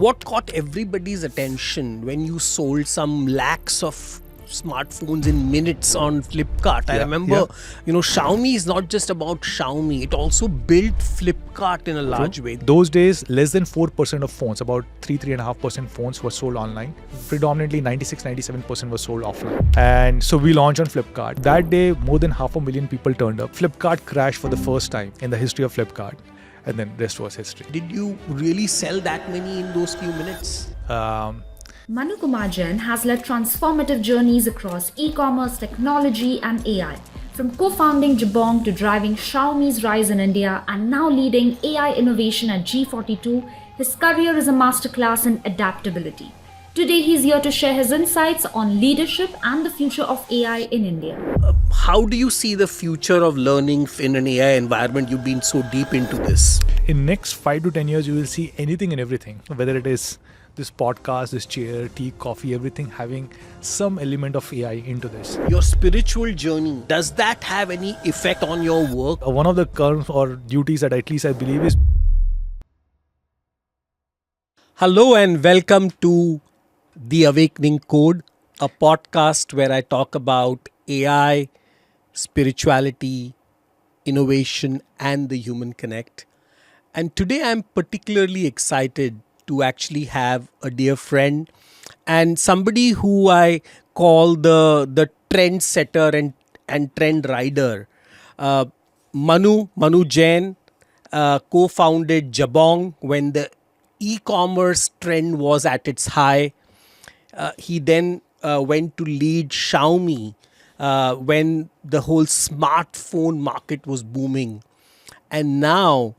what caught everybody's attention when you sold some lakhs of smartphones in minutes on Flipkart? I remember, Xiaomi is not just about Xiaomi. It also built Flipkart in a large way. Those days, less than 4% of phones, about 3.5% phones were sold online. Predominantly 96-97% were sold offline. And so we launched on Flipkart. That day, more than 500,000 people turned up. Flipkart crashed for the first time in the history of Flipkart. And then rest was history. Did you really sell that many in those few minutes? Manu Kumar Jain has led transformative journeys across e-commerce, technology and AI. From co-founding Jabong to driving Xiaomi's rise in India and now leading AI innovation at G42, his career is a masterclass in adaptability. Today he's here to share his insights on leadership and the future of AI in India. How do you see the future of learning in an AI environment? You've been so deep into this. In next 5 to 10 years, you will see anything and everything, whether it is this podcast, this chair, tea, coffee, everything having some element of AI into this. Your spiritual journey, does that have any effect on your work? One of the curves or duties that at least I believe is... Hello and welcome to The Awakening Code, a podcast where I talk about AI, spirituality, innovation and the human connect. And today I'm particularly excited to actually have a dear friend and somebody who I call the trend setter and trend rider. Manu Jain co-founded Jabong when the e-commerce trend was at its high. He then went to lead Xiaomi when the whole smartphone market was booming. And now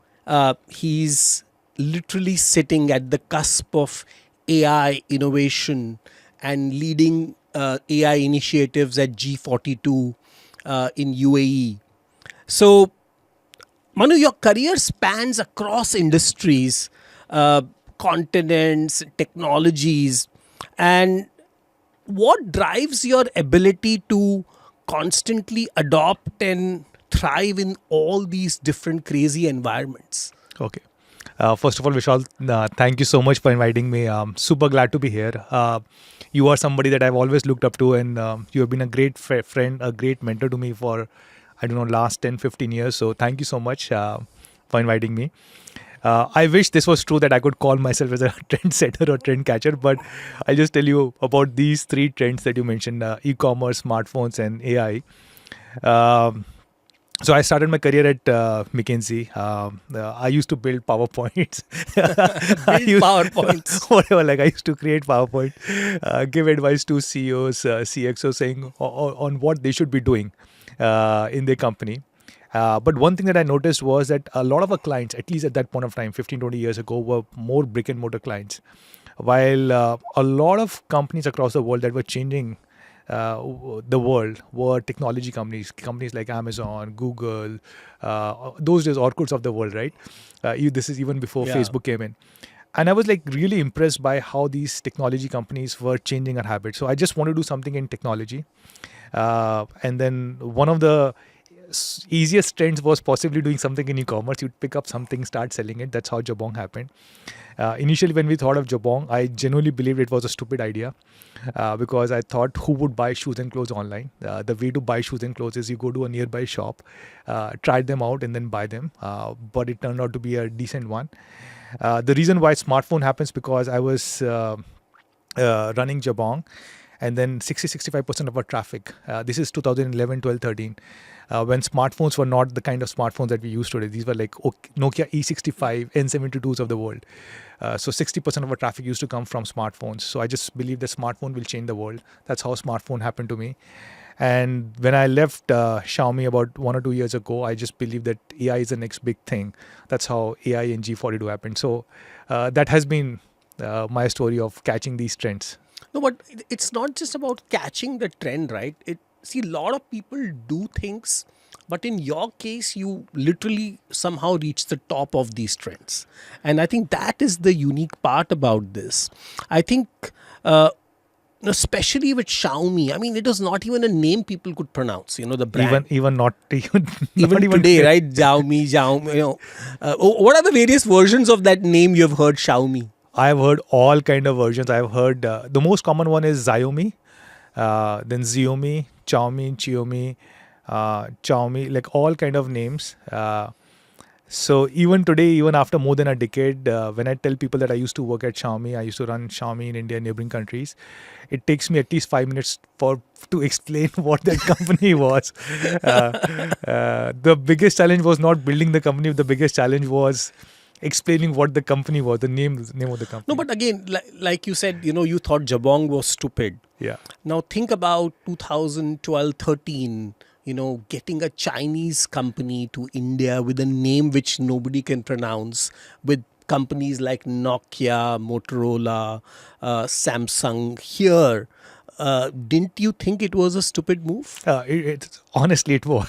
he's literally sitting at the cusp of AI innovation and leading AI initiatives at G42 in UAE. So, Manu, your career spans across industries, continents, technologies. And what drives your ability to constantly adopt and thrive in all these different crazy environments? Okay. First of all, Vishal, thank you so much for inviting me. I'm super glad to be here. You are somebody that I've always looked up to, and you have been a great friend, a great mentor to me for, last 10, 15 years. So thank you so much for inviting me. I wish this was true that I could call myself as a trend setter or trend catcher, but I'll just tell you about these 3 trends that you mentioned, e-commerce, smartphones and AI. So I started my career at McKinsey. I used to build PowerPoints. PowerPoints. Whatever, I used to create PowerPoint, give advice to CEOs, CXOs saying on what they should be doing in their company. But one thing that I noticed was that a lot of our clients, at least at that point of time, 15, 20 years ago, were more brick and mortar clients. While a lot of companies across the world that were changing the world were technology companies like Amazon, Google, those days Orkuts of the world, right? This is even before Facebook came in. And I was really impressed by how these technology companies were changing our habits. So I just want to do something in technology. And then one of the easiest trends was possibly doing something in e-commerce. You'd pick up something, start selling it. That's how Jabong happened. Initially, when we thought of Jabong, I genuinely believed it was a stupid idea because I thought, who would buy shoes and clothes online? The way to buy shoes and clothes is you go to a nearby shop, try them out and then buy them. But it turned out to be a decent one. The reason why smartphone happens because I was running Jabong, and then 60-65% of our traffic, this is 2011, 12, 13, when smartphones were not the kind of smartphones that we use today. These were like Nokia E65, N72s of the world. So 60% of our traffic used to come from smartphones. So I just believe that smartphone will change the world. That's how smartphone happened to me. And when I left Xiaomi about 1 or 2 years ago, I just believe that AI is the next big thing. That's how AI and G42 happened. So that has been my story of catching these trends. No, but it's not just about catching the trend, right? See, a lot of people do things, but in your case, you literally somehow reach the top of these trends. And I think that is the unique part about this. I think, especially with Xiaomi, I mean, it was not even a name people could pronounce, the brand. Even today, right? Xiaomi, what are the various versions of that name you've heard, Xiaomi? I've heard all kind of versions. I've heard the most common one is Xiaomi, then Xiaomi, Xiaomi, Xiaomi, like all kind of names. So even today, even after more than a decade, when I tell people that I used to work at Xiaomi, I used to run Xiaomi in India and neighboring countries, it takes me at least 5 minutes to explain what that company was. The biggest challenge was not building the company. The biggest challenge was explaining what the company was, the name of the company. No, but again, like you said, you thought Jabong was stupid. Yeah. Now think about 2012, 13, getting a Chinese company to India with a name which nobody can pronounce, with companies like Nokia, Motorola, Samsung here. Didn't you think it was a stupid move? Honestly, it was.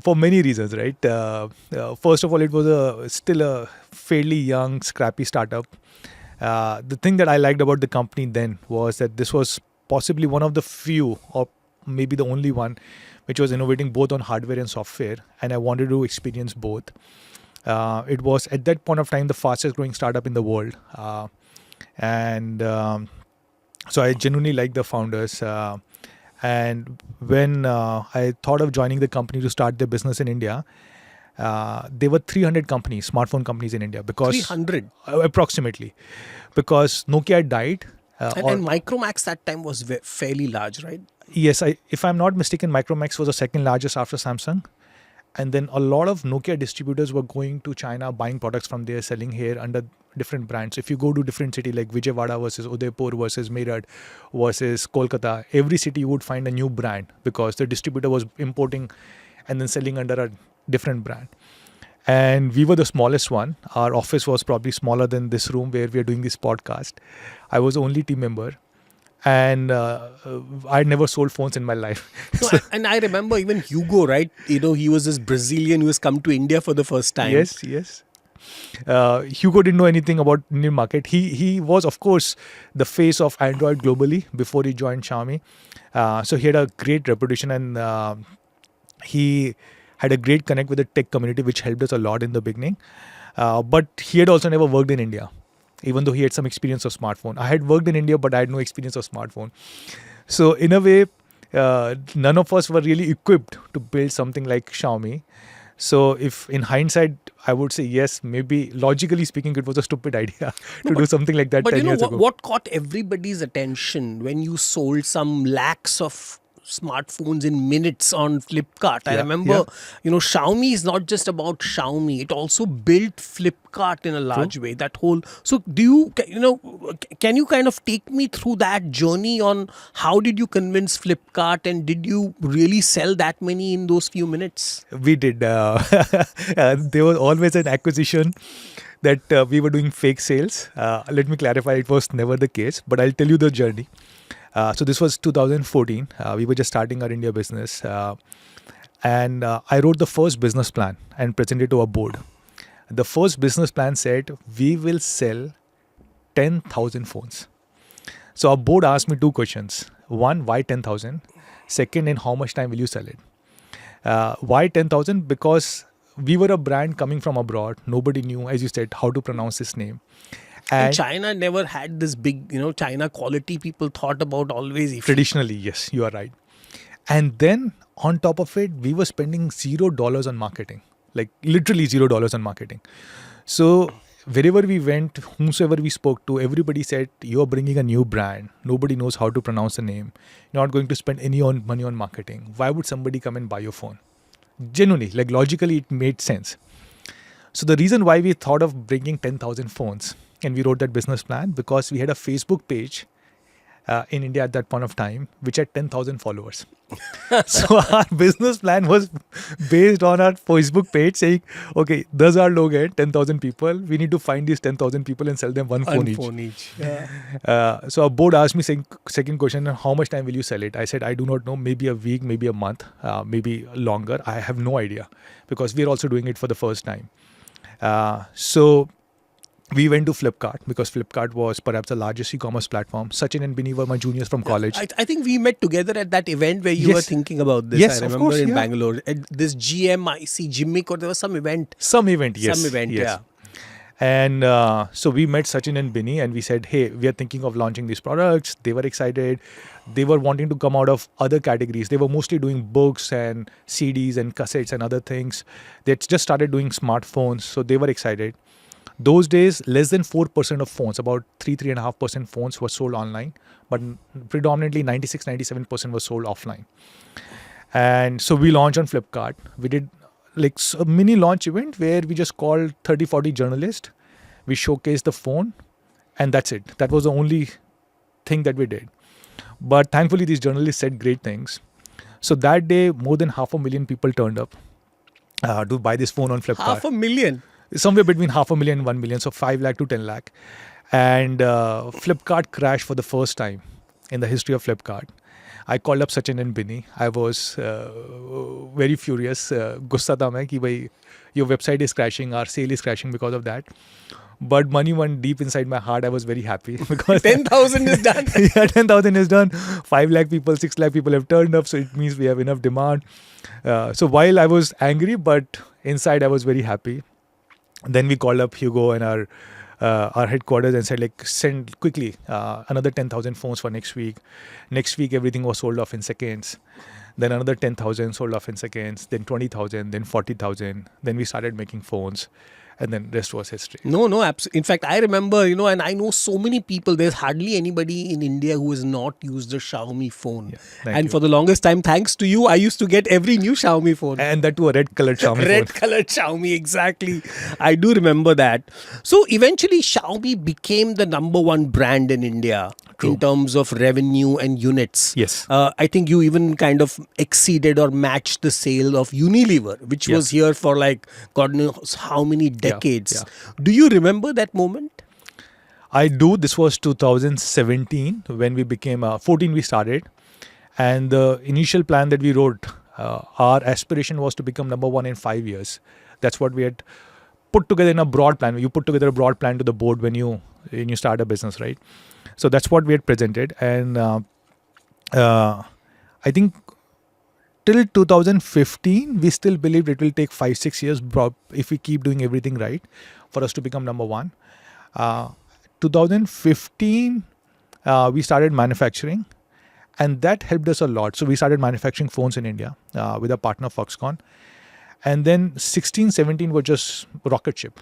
For many reasons, right? First of all, it was still a fairly young, scrappy startup. The thing that I liked about the company then was that this was possibly one of the few, or maybe the only one, which was innovating both on hardware and software, and I wanted to experience both. It was at that point of time the fastest growing startup in the world. And so I genuinely like the founders. And when I thought of joining the company to start their business in India, there were 300 companies, smartphone companies in India, because 300? Approximately, because Nokia had died. And Micromax that time was fairly large, right? Yes, if I'm not mistaken, Micromax was the second largest after Samsung. And then a lot of Nokia distributors were going to China, buying products from there, selling here under different brands. If you go to different city like Vijayawada versus Udaipur versus Meerut versus Kolkata, every city you would find a new brand because the distributor was importing and then selling under a different brand. And we were the smallest one. Our office was probably smaller than this room where we are doing this podcast. I was the only team member. And I'd never sold phones in my life. No, and I remember even Hugo, right? He was this Brazilian who has come to India for the first time. Yes. Hugo didn't know anything about Indian market. He was, of course, the face of Android globally before he joined Xiaomi. So he had a great reputation, and he had a great connect with the tech community, which helped us a lot in the beginning. But he had also never worked in India, even though he had some experience of smartphone. I had worked in India, but I had no experience of smartphone. So in a way, none of us were really equipped to build something like Xiaomi. So if in hindsight, I would say yes, maybe logically speaking, it was a stupid idea to do something like that 10 years ago. But what caught everybody's attention when you sold some lakhs of smartphones in minutes on Flipkart? I remember, Xiaomi is not just about Xiaomi. It also built Flipkart in a large way. That whole. So can you kind of take me through that journey on how did you convince Flipkart, and did you really sell that many in those few minutes? We did. There was always an acquisition that we were doing fake sales. Let me clarify, it was never the case, but I'll tell you the journey. So this was 2014. We were just starting our India business. And I wrote the first business plan and presented it to a board. The first business plan said, we will sell 10,000 phones. So our board asked me two questions. One, why 10,000? Second, in how much time will you sell it? Why 10,000? Because we were a brand coming from abroad. Nobody knew, as you said, how to pronounce this name. And China never had this big, China quality people thought about always. Traditionally, yes, you are right. And then on top of it, we were spending $0 on marketing, like literally $0 on marketing. So wherever we went, whomsoever we spoke to, everybody said, you're bringing a new brand. Nobody knows how to pronounce the name. You're not going to spend any money on marketing. Why would somebody come and buy your phone? Genuinely, like logically, it made sense. So the reason why we thought of bringing 10,000 phones, and we wrote that business plan, because we had a Facebook page in India at that point of time, which had 10,000 followers. So our business plan was based on our Facebook page saying, okay, those are log hai, 10,000 people. We need to find these 10,000 people and sell them one phone each. Yeah. So our board asked me second question, how much time will you sell it? I said, I do not know, maybe a week, maybe a month, maybe longer. I have no idea, because we are also doing it for the first time. So we went to Flipkart, because Flipkart was perhaps the largest e-commerce platform. Sachin and Bini were my juniors from college. I think we met together at that event where you were thinking about this. Yes, I remember of course, in Bangalore. At this GMIC, Jimmick, or there was some event. Some event, yes. Some event, yes. And so we met Sachin and Binny and we said, hey, we are thinking of launching these products. They were excited. They were wanting to come out of other categories. They were mostly doing books and CDs and cassettes and other things. They just started doing smartphones. So they were excited. Those days, less than 4% of phones, about 3.5% phones were sold online, but predominantly 96-97% was sold offline. And so we launched on Flipkart. We did like a mini launch event where we just called 30-40 journalists. We showcased the phone and that's it. That was the only thing that we did. But thankfully, these journalists said great things. So that day, more than 500,000 people turned up to buy this phone on Flipkart. 500,000. Somewhere between 500,000 and 1 million, so 5 lakh to 10 lakh. And Flipkart crashed for the first time in the history of Flipkart. I called up Sachin and Binny. I was very furious. Gussa tha main ki bhai, your website is crashing, our sale is crashing because of that. But money went deep inside my heart. I was very happy because 10,000 is done. yeah, 10,000 is done. 5 lakh people, 6 lakh people have turned up. So it means we have enough demand. So while I was angry, but inside I was very happy. Then we called up Hugo and our headquarters and said, like, send quickly another 10,000 phones for next week. Next week, everything was sold off in seconds. Then another 10,000 sold off in seconds. Then 20,000, then 40,000. Then we started making phones. And then rest was history. No, absolutely. In fact, I remember, and I know so many people, there's hardly anybody in India who has not used a Xiaomi phone. Yeah, and for the longest time, thanks to you, I used to get every new Xiaomi phone. And that too, a red-colored Xiaomi phone. Red-colored Xiaomi, exactly. I do remember that. So eventually, Xiaomi became the number one brand in India. True. In terms of revenue and units. Yes. I think you even kind of exceeded or matched the sale of Unilever, which was here for like God knows how many decades. Yeah. Do you remember that moment? I do. This was 2017 when we became 14 we started. And the initial plan that we wrote, our aspiration was to become number one in 5 years. That's what we had put together in a broad plan. You put together a broad plan to the board when you start a business, right? So that's what we had presented. And I think till 2015, we still believed it will take 5-6 years if we keep doing everything right for us to become number one. 2015, we started manufacturing and that helped us a lot. So we started manufacturing phones in India with our partner Foxconn. And then 16-17 was just rocket ship.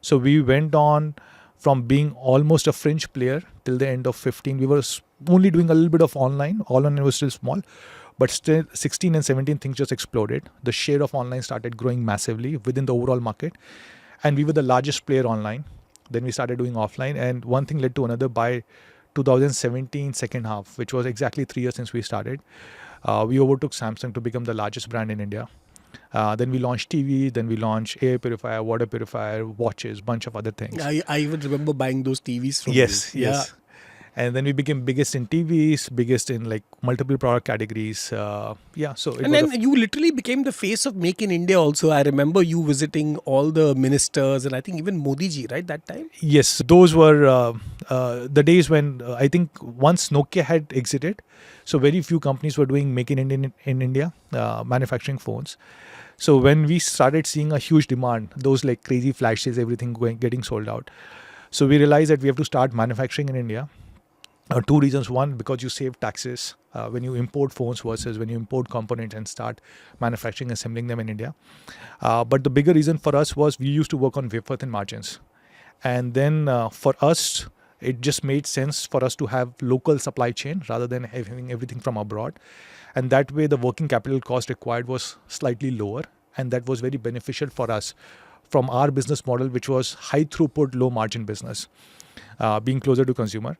So we went on from being almost a fringe player till the end of 15. We were only doing a little bit of online. Online was still small. But still 16 and 17 things just exploded. The share of online started growing massively within the overall market. And we were the largest player online. Then we started doing offline. And one thing led to another. By 2017 second half, which was exactly 3 years since we started, we overtook Samsung to become the largest brand in India. Then we launched TV, then we launched air purifier, water purifier, watches, bunch of other things. I even remember buying those TVs from Yes. Yeah. And then we became biggest in TVs, biggest in like multiple product categories. So and then you literally became the face of Make in India also. I remember you visiting all the ministers and I think even Modi ji, right, that time? Yes, those were the days when I think once Nokia had exited, so very few companies were doing Make in India, manufacturing phones. So when we started seeing a huge demand, those like crazy flashes, everything getting sold out. So we realized that we have to start manufacturing in India. 2 reasons. One, because you save taxes when you import phones versus when you import components and start manufacturing, assembling them in India. But the bigger reason for us was we used to work on wafer thin margins. And then for us, it just made sense for us to have local supply chain rather than having everything from abroad. And that way the working capital cost required was slightly lower. And that was very beneficial for us from our business model, which was high throughput, low margin business, being closer to consumer.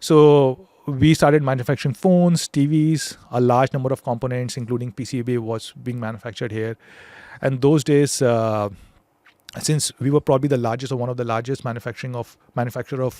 So we started manufacturing phones, TVs, a large number of components, including PCB was being manufactured here. And those days, since we were probably the largest or one of the largest manufacturer of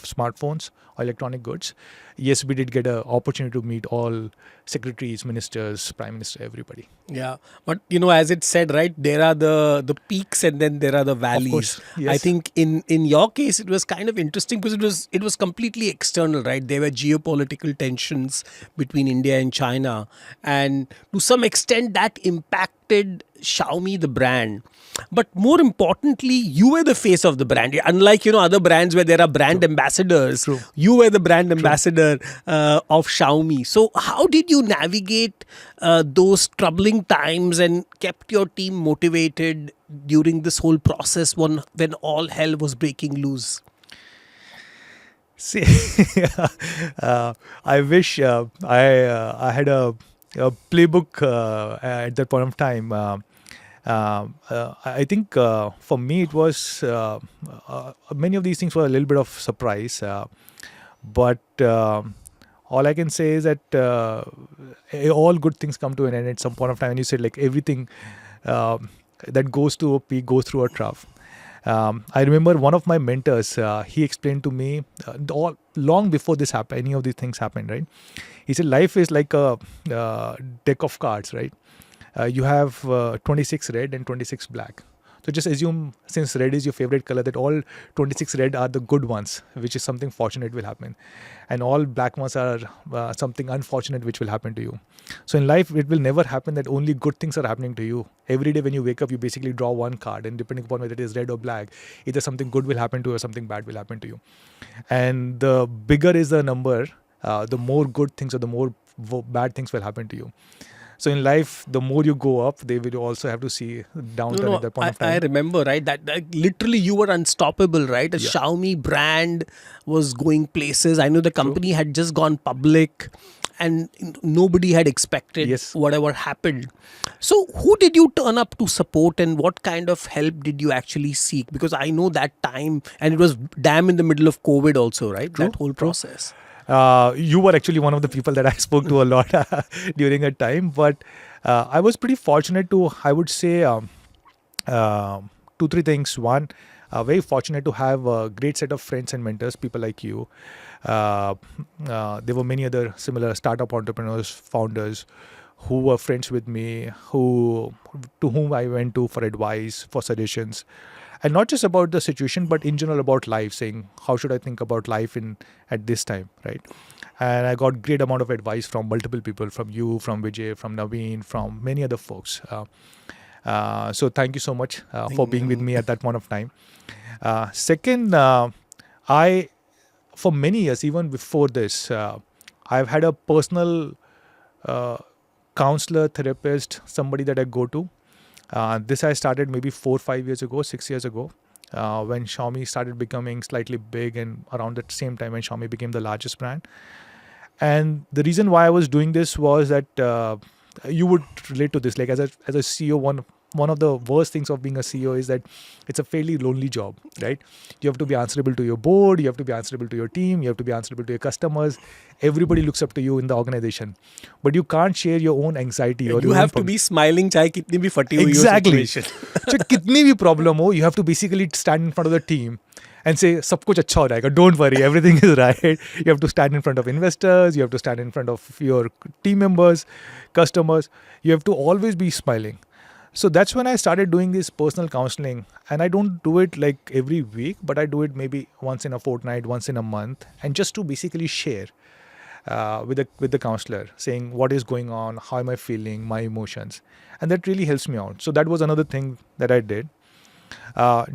smartphones or electronic goods, yes, we did get an opportunity to meet all secretaries, ministers, prime minister, everybody. Yeah, but as it said, right, there are the peaks and then there are the valleys. Of course, yes. I think in your case, it was kind of interesting because it was completely external, right? There were geopolitical tensions between India and China, and to some extent that impacted Xiaomi the brand, but more importantly, you were the face of the brand. Unlike other brands where there are brand ambassadors, True. you were the brand ambassador of Xiaomi. So how did you navigate those troubling times and kept your team motivated during this whole process when all hell was breaking loose? See, I wish I had a playbook at that point of time. I think for me it was many of these things were a little bit of surprise, but all I can say is that all good things come to an end at some point of time. And you said like everything that goes to a peak goes through a trough. I remember one of my mentors, he explained to me all long before this happened, any of these things happened, right? He said, life is like a deck of cards, right? You have 26 red and 26 black. So just assume, since red is your favorite color, that all 26 red are the good ones, which is something fortunate will happen. And all black ones are something unfortunate which will happen to you. So in life, it will never happen that only good things are happening to you. Every day when you wake up, you basically draw one card, and depending upon whether it is red or black, either something good will happen to you or something bad will happen to you. And the bigger is the number, the more good things or the more bad things will happen to you. So in life, the more you go up, they will also have to see downturn at that point of time. I remember, right? That literally you were unstoppable, right? A Xiaomi brand was going places. I know the company had just gone public, and nobody had expected whatever happened. So who did you turn up to support, and what kind of help did you actually seek? Because I know that time, and it was damn in the middle of COVID also, right? That whole process. You were actually one of the people that I spoke to a lot during that time. But I was pretty fortunate to, I would say, 2-3 things. One, very fortunate to have a great set of friends and mentors, people like you. There were many other similar startup entrepreneurs, founders who were friends with me, to whom I went to for advice, for suggestions. And not just about the situation, but in general about life, saying, how should I think about life at this time, right? And I got great amount of advice from multiple people, from you, from Vijay, from Naveen, from many other folks. So thank you so much for being with me at that point of time. Second, for many years, even before this, I've had a personal counselor, therapist, somebody that I go to. This I started maybe 4-5 years ago, 6 years ago, when Xiaomi started becoming slightly big, and around the same time when Xiaomi became the largest brand. And the reason why I was doing this was that you would relate to this. Like as a CEO, one of the worst things of being a CEO is that it's a fairly lonely job, right? You have to be answerable to your board, you have to be answerable to your team, you have to be answerable to your customers. Everybody looks up to you in the organization, but you can't share your own anxiety. Or you have to be smiling, chahe kitni bhi fati hui ho exactly. situation. So kitni bhi problem ho, you have to basically stand in front of the team and say, sab kuch acha ho rahega, don't worry, everything is right. You have to stand in front of investors, you have to stand in front of your team members, customers. You have to always be smiling. So that's when I started doing this personal counseling, and I don't do it like every week, but I do it maybe once in a fortnight, once in a month, and just to basically share with the counselor, saying what is going on, how am I feeling, my emotions, and that really helps me out. So that was another thing that I did.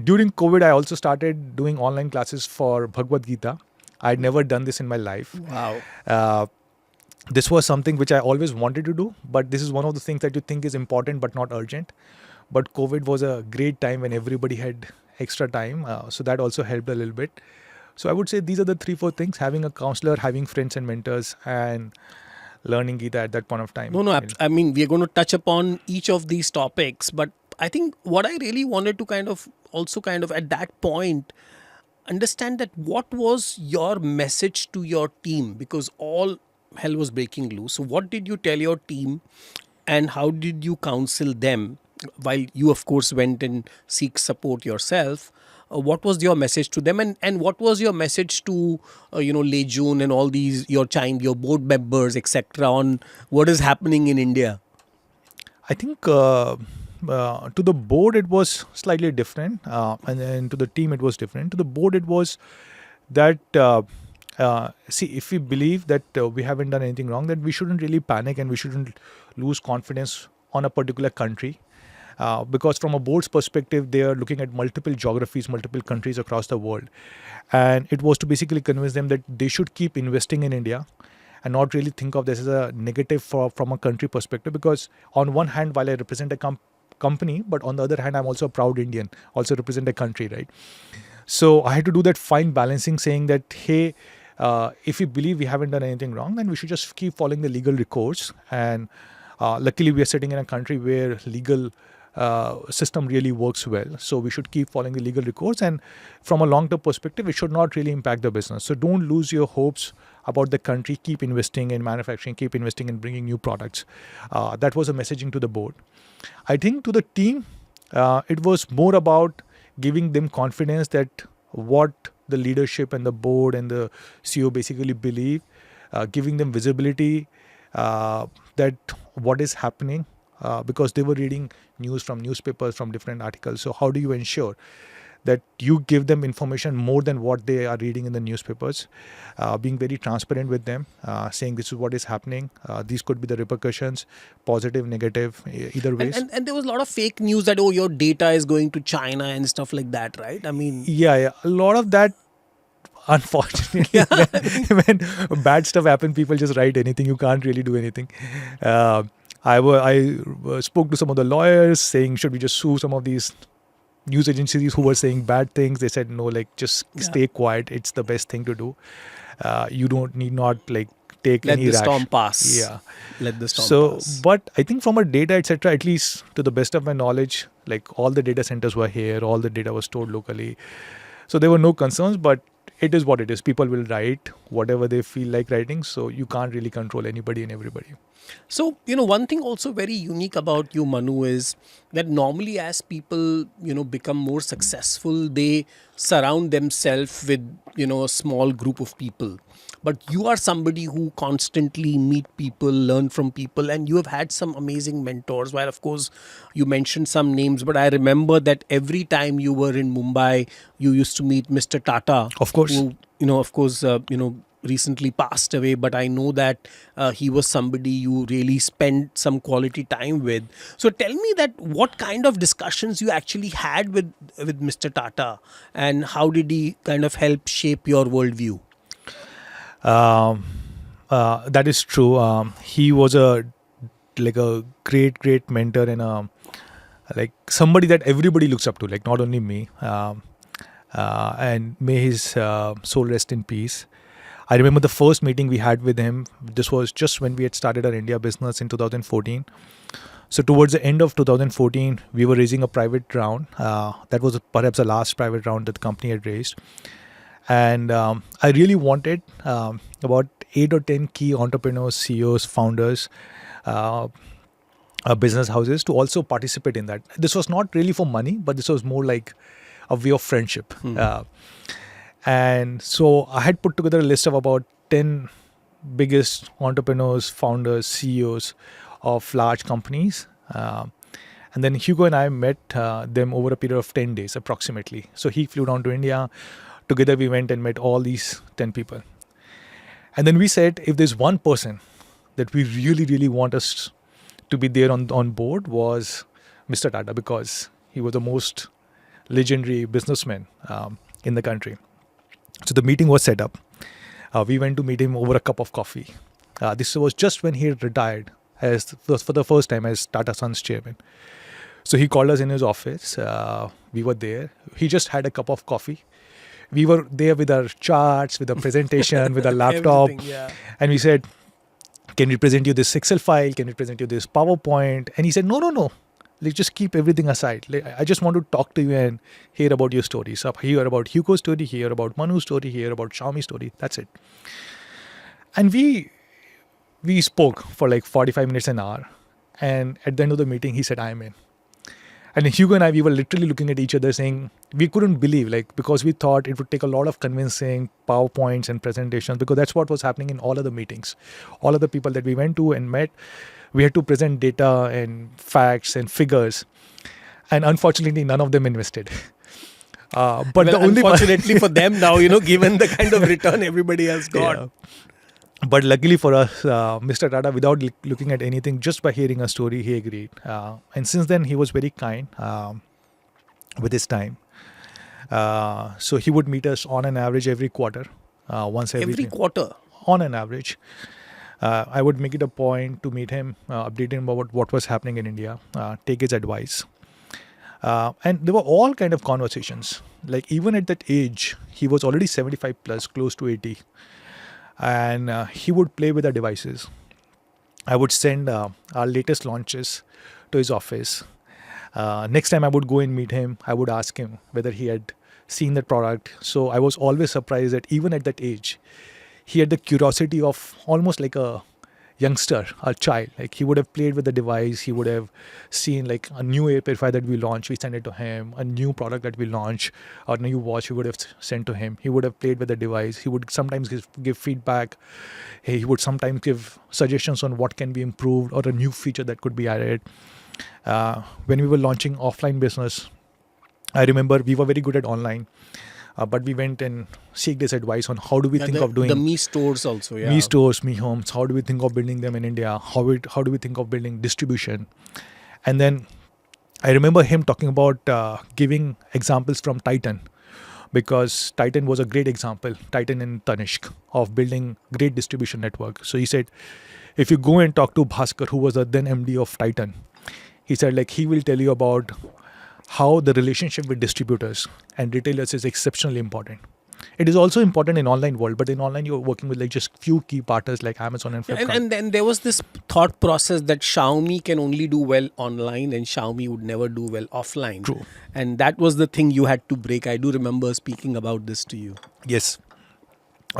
During COVID, I also started doing online classes for Bhagavad Gita. I'd never done this in my life. Wow. This was something which I always wanted to do, but this is one of the things that you think is important but not urgent. But COVID was a great time when everybody had extra time, so that also helped a little bit. So I would say these are the 3-4 things: having a counselor, having friends and mentors, and learning Gita at that point of time. No, I mean, we're going to touch upon each of these topics, but I think what I really wanted to kind of at that point understand that what was your message to your team, because all hell was breaking loose. So what did you tell your team, and how did you counsel them while you of course went and seek support yourself? What was your message to them, and what was your message to Lei Jun and all these your board members, etc., on what is happening in India? I think to the board it was slightly different, and then to the team it was different. To the board it was that see, if we believe that we haven't done anything wrong, then we shouldn't really panic and we shouldn't lose confidence on a particular country. Because from a board's perspective, they are looking at multiple geographies, multiple countries across the world. And it was to basically convince them that they should keep investing in India and not really think of this as a negative from a country perspective. Because on one hand, while I represent a company, but on the other hand, I'm also a proud Indian, also represent a country, right? So I had to do that fine balancing, saying that, hey, if we believe we haven't done anything wrong, then we should just keep following the legal recourse. And luckily, we are sitting in a country where legal system really works well. So we should keep following the legal recourse. And from a long-term perspective, it should not really impact the business. So don't lose your hopes about the country. Keep investing in manufacturing, keep investing in bringing new products. That was a messaging to the board. I think to the team, it was more about giving them confidence that what the leadership and the board and the CEO basically believe, giving them visibility that what is happening, because they were reading news from newspapers, from different articles. So how do you ensure that you give them information more than what they are reading in the newspapers, being very transparent with them, saying this is what is happening, these could be the repercussions, positive, negative, either ways. And there was a lot of fake news that, oh, your data is going to China and stuff like that, right? I mean, yeah, a lot of that. Unfortunately, when bad stuff happens, people just write anything. You can't really do anything. I spoke to some of the lawyers saying, should we just sue some of these news agencies who were saying bad things? They said, no, like just stay quiet. It's the best thing to do. You need not like take let any the rash. storm pass. Yeah. Let the storm pass. But I think from a data, etc., at least to the best of my knowledge, like all the data centers were here, all the data was stored locally. So there were no concerns, but it is what it is. People will write whatever they feel like writing. So you can't really control anybody and everybody. So, one thing also very unique about you, Manu, is that normally as people, become more successful, they surround themselves with, a small group of people. But you are somebody who constantly meet people, learn from people, and you have had some amazing mentors. While, of course, you mentioned some names, but I remember that every time you were in Mumbai, you used to meet Mr. Tata. Of course. Who, recently passed away, but I know that he was somebody you really spent some quality time with. So tell me that what kind of discussions you actually had with Mr. Tata, and how did he kind of help shape your worldview? That is true. He was a great mentor and like somebody that everybody looks up to, like not only me. And may his soul rest in peace. I remember the first meeting we had with him. This was just when we had started our India business in 2014. So towards the end of 2014, we were raising a private round. That was perhaps the last private round that the company had raised. And I really wanted about 8 or 10 key entrepreneurs, CEOs, founders, business houses to also participate in that. This was not really for money, but this was more like a way of friendship. And so I had put together a list of about 10 biggest entrepreneurs, founders, CEOs of large companies. And then Hugo and I met them over a period of 10 days approximately. So he flew down to India. Together we went and met all these 10 people. And then we said, if there's one person that we really, really want us to be there on board was Mr. Tata, because he was the most legendary businessman in the country. So the meeting was set up. We went to meet him over a cup of coffee. This was just when he had retired for the first time as Tata Sons chairman. So he called us in his office. We were there. He just had a cup of coffee. We were there with our charts, with our presentation, with our laptop. And we said, can we present you this Excel file? Can we present you this PowerPoint? And he said, no. Let's just keep everything aside. I just want to talk to you and hear about your stories. So hear about Hugo's story, hear about Manu's story, hear about Xiaomi's story. That's it. And we spoke for like 45 minutes, an hour. And at the end of the meeting, he said, I'm in. And Hugo and I, we were literally looking at each other saying, we couldn't believe, because we thought it would take a lot of convincing PowerPoints and presentations, because that's what was happening in all of the meetings. All of the people that we went to and met, we had to present data and facts and figures. And unfortunately, none of them invested. But the only unfortunately for them now, given the kind of return everybody else got. Yeah. But luckily for us, Mr. Tata, without looking at anything, just by hearing a story, he agreed. And since then, he was very kind with his time. So he would meet us on an average every quarter, once Every quarter. on an average. I would make it a point to meet him, update him about what was happening in India, take his advice. And there were all kind of conversations. Like even at that age, he was already 75 plus, close to 80. And he would play with our devices. I would send our latest launches to his office. Next time I would go and meet him, I would ask him whether he had seen that product. So I was always surprised that even at that age, he had the curiosity of almost like a youngster, a child. Like he would have played with the device. He would have seen like a new air purifier that we launched. We sent it to him. A new product that we launched, or a new watch we would have sent to him. He would have played with the device. He would sometimes give feedback. He would sometimes give suggestions on what can be improved or a new feature that could be added. When we were launching offline business, I remember we were very good at online. But we went and seek this advice on how do we think of doing the Me stores also. Yeah. Me stores, Me homes. How do we think of building them in India? How do we think of building distribution? And then I remember him talking about giving examples from Titan, because Titan was a great example, Titan and Tanishq, of building great distribution network. So he said, if you go and talk to Bhaskar, who was the then MD of Titan, he said like he will tell you about how the relationship with distributors and retailers is exceptionally important. It is also important in online world, but in online you're working with like just few key partners like Amazon and Flipkart. And then there was this thought process that Xiaomi can only do well online and Xiaomi would never do well offline. True. And that was the thing you had to break. I do remember speaking about this to you. Yes,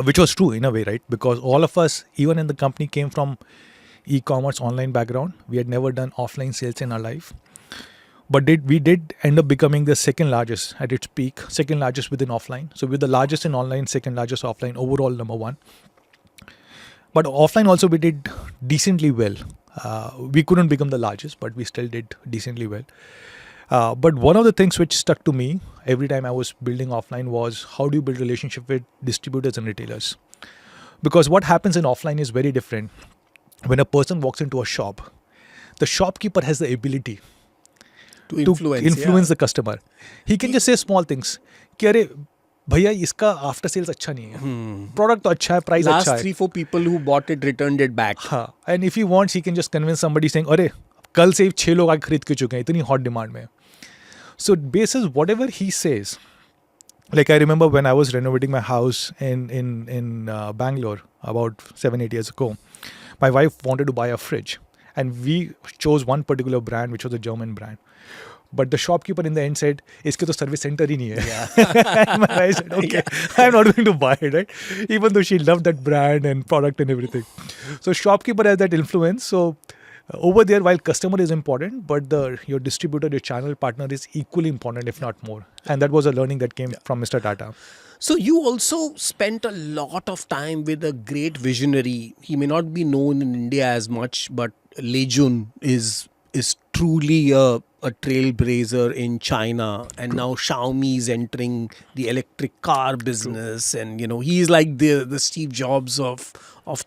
which was true in a way, right? Because all of us, even in the company, came from e-commerce online background. We had never done offline sales in our life. But we did end up becoming the second largest at its peak, second largest within offline. So we're the largest in online, second largest offline, overall number one. But offline also we did decently well. We couldn't become the largest, but we still did decently well. But one of the things which stuck to me every time I was building offline was how do you build relationship with distributors and retailers? Because what happens in offline is very different. When a person walks into a shop, the shopkeeper has the ability To influence the customer. He can just say small things. कि अरे भैया इसका after sales अच्छा नहीं है, product तो अच्छा है, प्राइस अच्छा है. Last 3-4 people who bought it returned it back. हाँ, and if he wants he can just convince somebody saying अरे कल से 6 लोग आके खरीद के चुके हैं, इतनी hot demand में. So basis whatever he says, like I remember when I was renovating my house in Bangalore about 7-8 years ago, my wife wanted to buy a fridge and we chose one particular brand which was a German brand. But the shopkeeper in the end said, "इसके तो service center ही नहीं है." Yeah. And my wife said, "Okay, I'm not going to buy it." Right? Even though she loved that brand and product and everything. So shopkeeper has that influence. So over there, while customer is important, but your distributor, your channel partner is equally important, if not more. And that was a learning that came from Mr. Tata. So you also spent a lot of time with a great visionary. He may not be known in India as much, but Lei Jun is truly a trailblazer in China, and now Xiaomi is entering the electric car business. True. And he's like the Steve Jobs of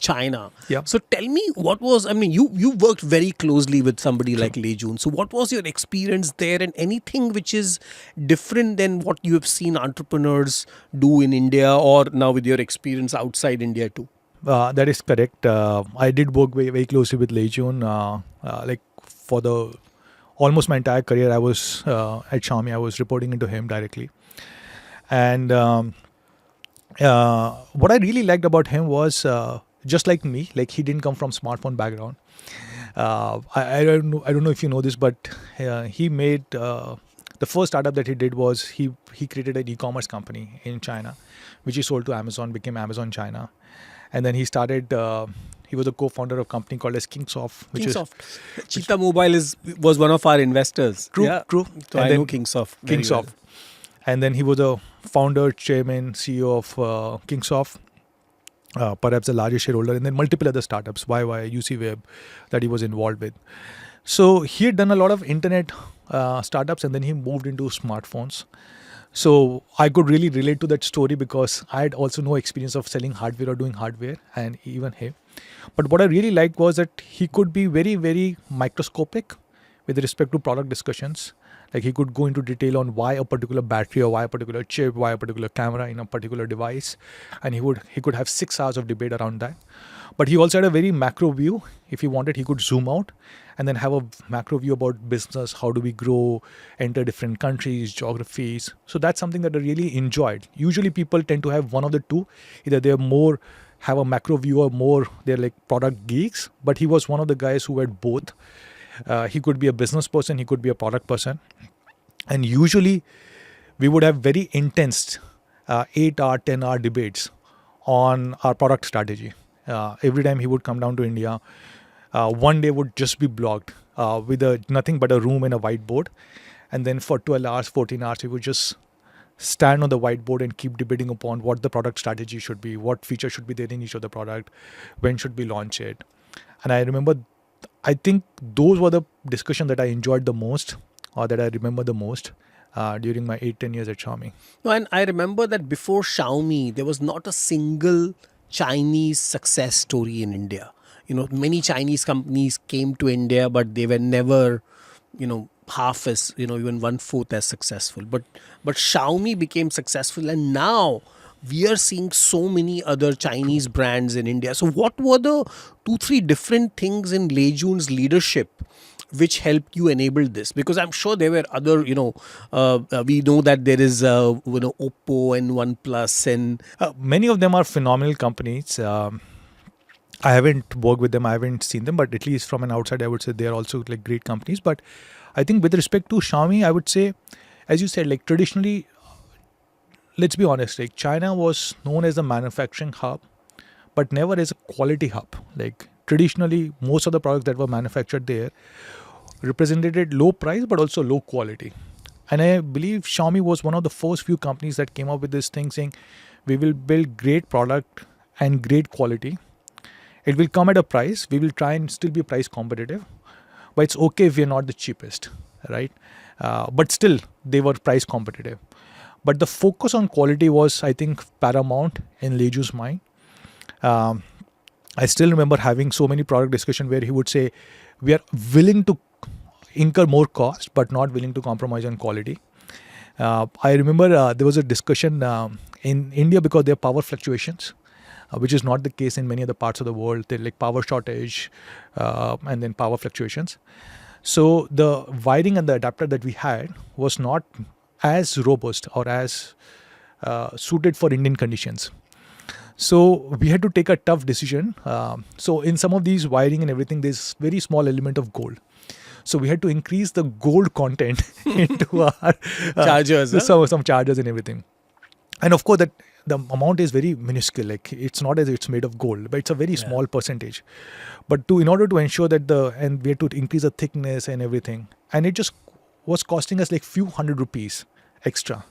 China. Yeah. So tell me, what was, I mean, you worked very closely with somebody like Lei Jun. So what was your experience there, and anything which is different than what you have seen entrepreneurs do in India, or now with your experience outside India too? That is correct. I did work very, very closely with Lei Jun. Like for the almost my entire career, I was at Xiaomi. I was reporting into him directly. And what I really liked about him was just like me, like he didn't come from smartphone background. I don't know if you know this, but he made the first startup that he did was he created an e-commerce company in China, which he sold to Amazon, became Amazon China. And then he started, he was a co-founder of a company called as Kingsoft. Cheetah Mobile was one of our investors. True, yeah. true. So and I know Kingsoft. Kingsoft. Well. And then he was a founder, chairman, CEO of Kingsoft, perhaps the largest shareholder, and then multiple other startups, YY, UC Web, that he was involved with. So he had done a lot of internet startups, and then he moved into smartphones. So I could really relate to that story because I had also no experience of selling hardware or doing hardware, and even him. But what I really liked was that he could be very, very microscopic with respect to product discussions. Like he could go into detail on why a particular battery or why a particular chip, why a particular camera in a particular device, and he could have 6 hours of debate around that. But he also had a very macro view. If he wanted, he could zoom out and then have a macro view about business, how do we grow, enter different countries, geographies. So that's something that I really enjoyed. Usually people tend to have one of the two. Either they're more have a macro view or more they're like product geeks, but he was one of the guys who had both. He could be a business person, he could be a product person. And usually we would have very intense 8-hour, 10-hour debates on our product strategy. Every time he would come down to India, one day would just be blocked with nothing but a room and a whiteboard. And then for 12 hours, 14 hours, we would just stand on the whiteboard and keep debating upon what the product strategy should be, what feature should be there in each of the product, when should we launch it. And I remember, I think those were the discussion that I enjoyed the most, or that I remember the most during my 8-10 years at Xiaomi. No, and I remember that before Xiaomi, there was not a single Chinese success story in India. Many Chinese companies came to India, but they were never, half as, even 1/4 as successful. But Xiaomi became successful, and now we are seeing so many other Chinese brands in India. So what were the 2-3 different things in Lei Jun's leadership which helped you enable this? Because I'm sure there were other, we know that there is, Oppo and OnePlus and... Many of them are phenomenal companies. I haven't worked with them, I haven't seen them, but at least from an outside, I would say they're also like great companies. But I think with respect to Xiaomi, I would say, as you said, like traditionally, let's be honest, like China was known as a manufacturing hub, but never as a quality hub. Like traditionally, most of the products that were manufactured there represented low price, but also low quality. And I believe Xiaomi was one of the first few companies that came up with this thing saying, we will build great product and great quality. It will come at a price. We will try and still be price competitive, but it's okay if we're not the cheapest, right? But still, they were price competitive. But the focus on quality was, I think, paramount in Lei Jun's mind. I still remember having so many product discussion where he would say, we are willing to incur more cost, but not willing to compromise on quality. I remember there was a discussion in India because there are power fluctuations, which is not the case in many other parts of the world. They're like power shortage and then power fluctuations. So the wiring and the adapter that we had was not as robust or as suited for Indian conditions. So we had to take a tough decision. So in some of these wiring and everything, there's very small element of gold. So we had to increase the gold content into our chargers, some chargers and everything. And of course, that the amount is very minuscule. Like it's not as if it's made of gold, but it's a very small percentage. But in order to ensure that and we had to increase the thickness and everything, and it just was costing us like few hundred rupees extra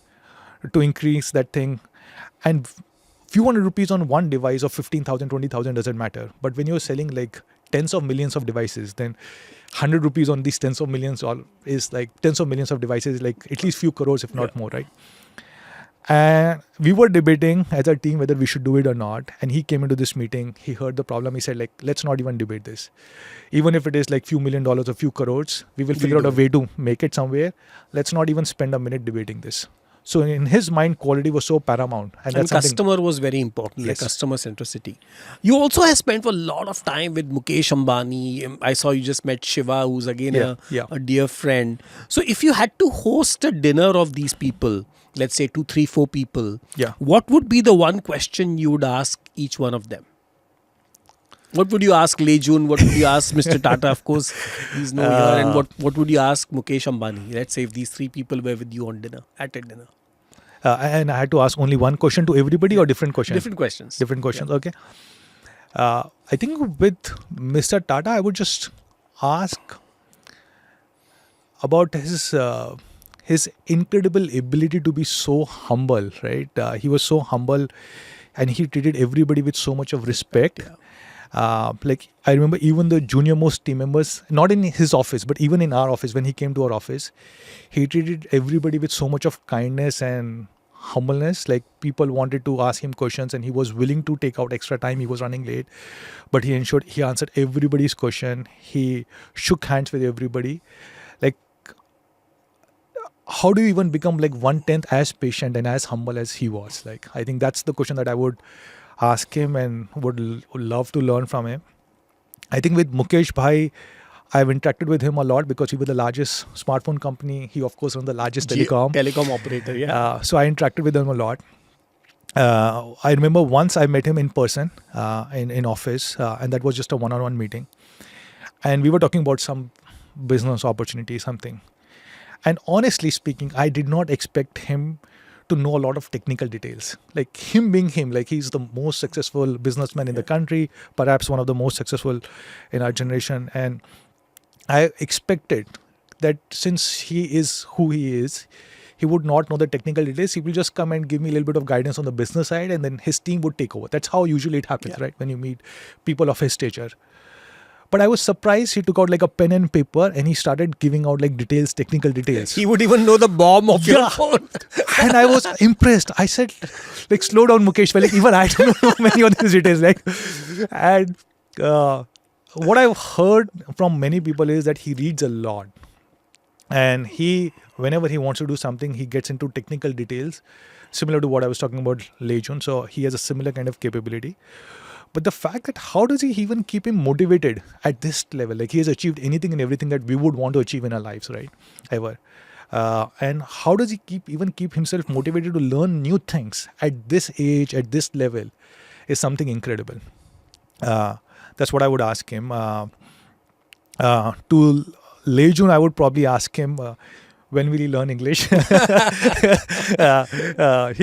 to increase that thing. And few hundred rupees on one device of 15,000, 20,000 doesn't matter. But when you're selling like tens of millions of devices, then 100 rupees on these tens of millions is like tens of millions of devices, like at least few crores, if not more, right? And we were debating as a team whether we should do it or not. And he came into this meeting, he heard the problem, he said like, let's not even debate this. Even if it is like few $1 million or few crores, we will figure out a way to make it somewhere. Let's not even spend a minute debating this. So in his mind, quality was so paramount. And customer was very important, like customer centricity. You also have spent a lot of time with Mukesh Ambani. I saw you just met Shiva, who's again a dear friend. So if you had to host a dinner of these people, let's say 2, 3, 4 people, what would be the one question you would ask each one of them? What would you ask Lei Jun? What would you ask Mr. Tata? Of course, he's no here. And what would you ask Mukesh Ambani? Let's say if these 3 people were with you on dinner, at a dinner. And I had to ask only one question to everybody or different questions? Different questions. Different questions, okay. I think with Mr. Tata, I would just ask about his incredible ability to be so humble, right? He was so humble and he treated everybody with so much of respect. Like I remember even the junior most team members, not in his office, but even in our office, when he came to our office, he treated everybody with so much of kindness and humbleness. Like people wanted to ask him questions and he was willing to take out extra time. He was running late, but he ensured he answered everybody's question. He shook hands with everybody. Like, how do you even become like 1/10 as patient and as humble as he was? Like, I think that's the question that I would ask him and would love to learn from him. I think with Mukesh Bhai, I've interacted with him a lot because we were the largest smartphone company. He, of course, runs the largest telecom operator, yeah. So I interacted with him a lot. I remember once I met him in person in office, and that was just a one-on-one meeting. And we were talking about some business opportunity, something. And honestly speaking, I did not expect him to know a lot of technical details. Like him being him, like he's the most successful businessman in the country, perhaps one of the most successful in our generation. And I expected that since he is who he is, he would not know the technical details. He will just come and give me a little bit of guidance on the business side, and then his team would take over. That's how usually it happens, right? When you meet people of his stature. But I was surprised he took out like a pen and paper and he started giving out like details, technical details. He would even know the bomb of your phone. And I was impressed. I said, like, slow down, Mukesh. Like, even I don't know many of these details. Like, and what I've heard from many people is that he reads a lot. And whenever he wants to do something, he gets into technical details, similar to what I was talking about Lei Jun. So he has a similar kind of capability. But the fact that how does he even keep him motivated at this level? Like he has achieved anything and everything that we would want to achieve in our lives, right? Ever. And how does he keep himself motivated to learn new things at this age, at this level, is something incredible. That's what I would ask him. To Lei Jun, I would probably ask him, when will he learn English? He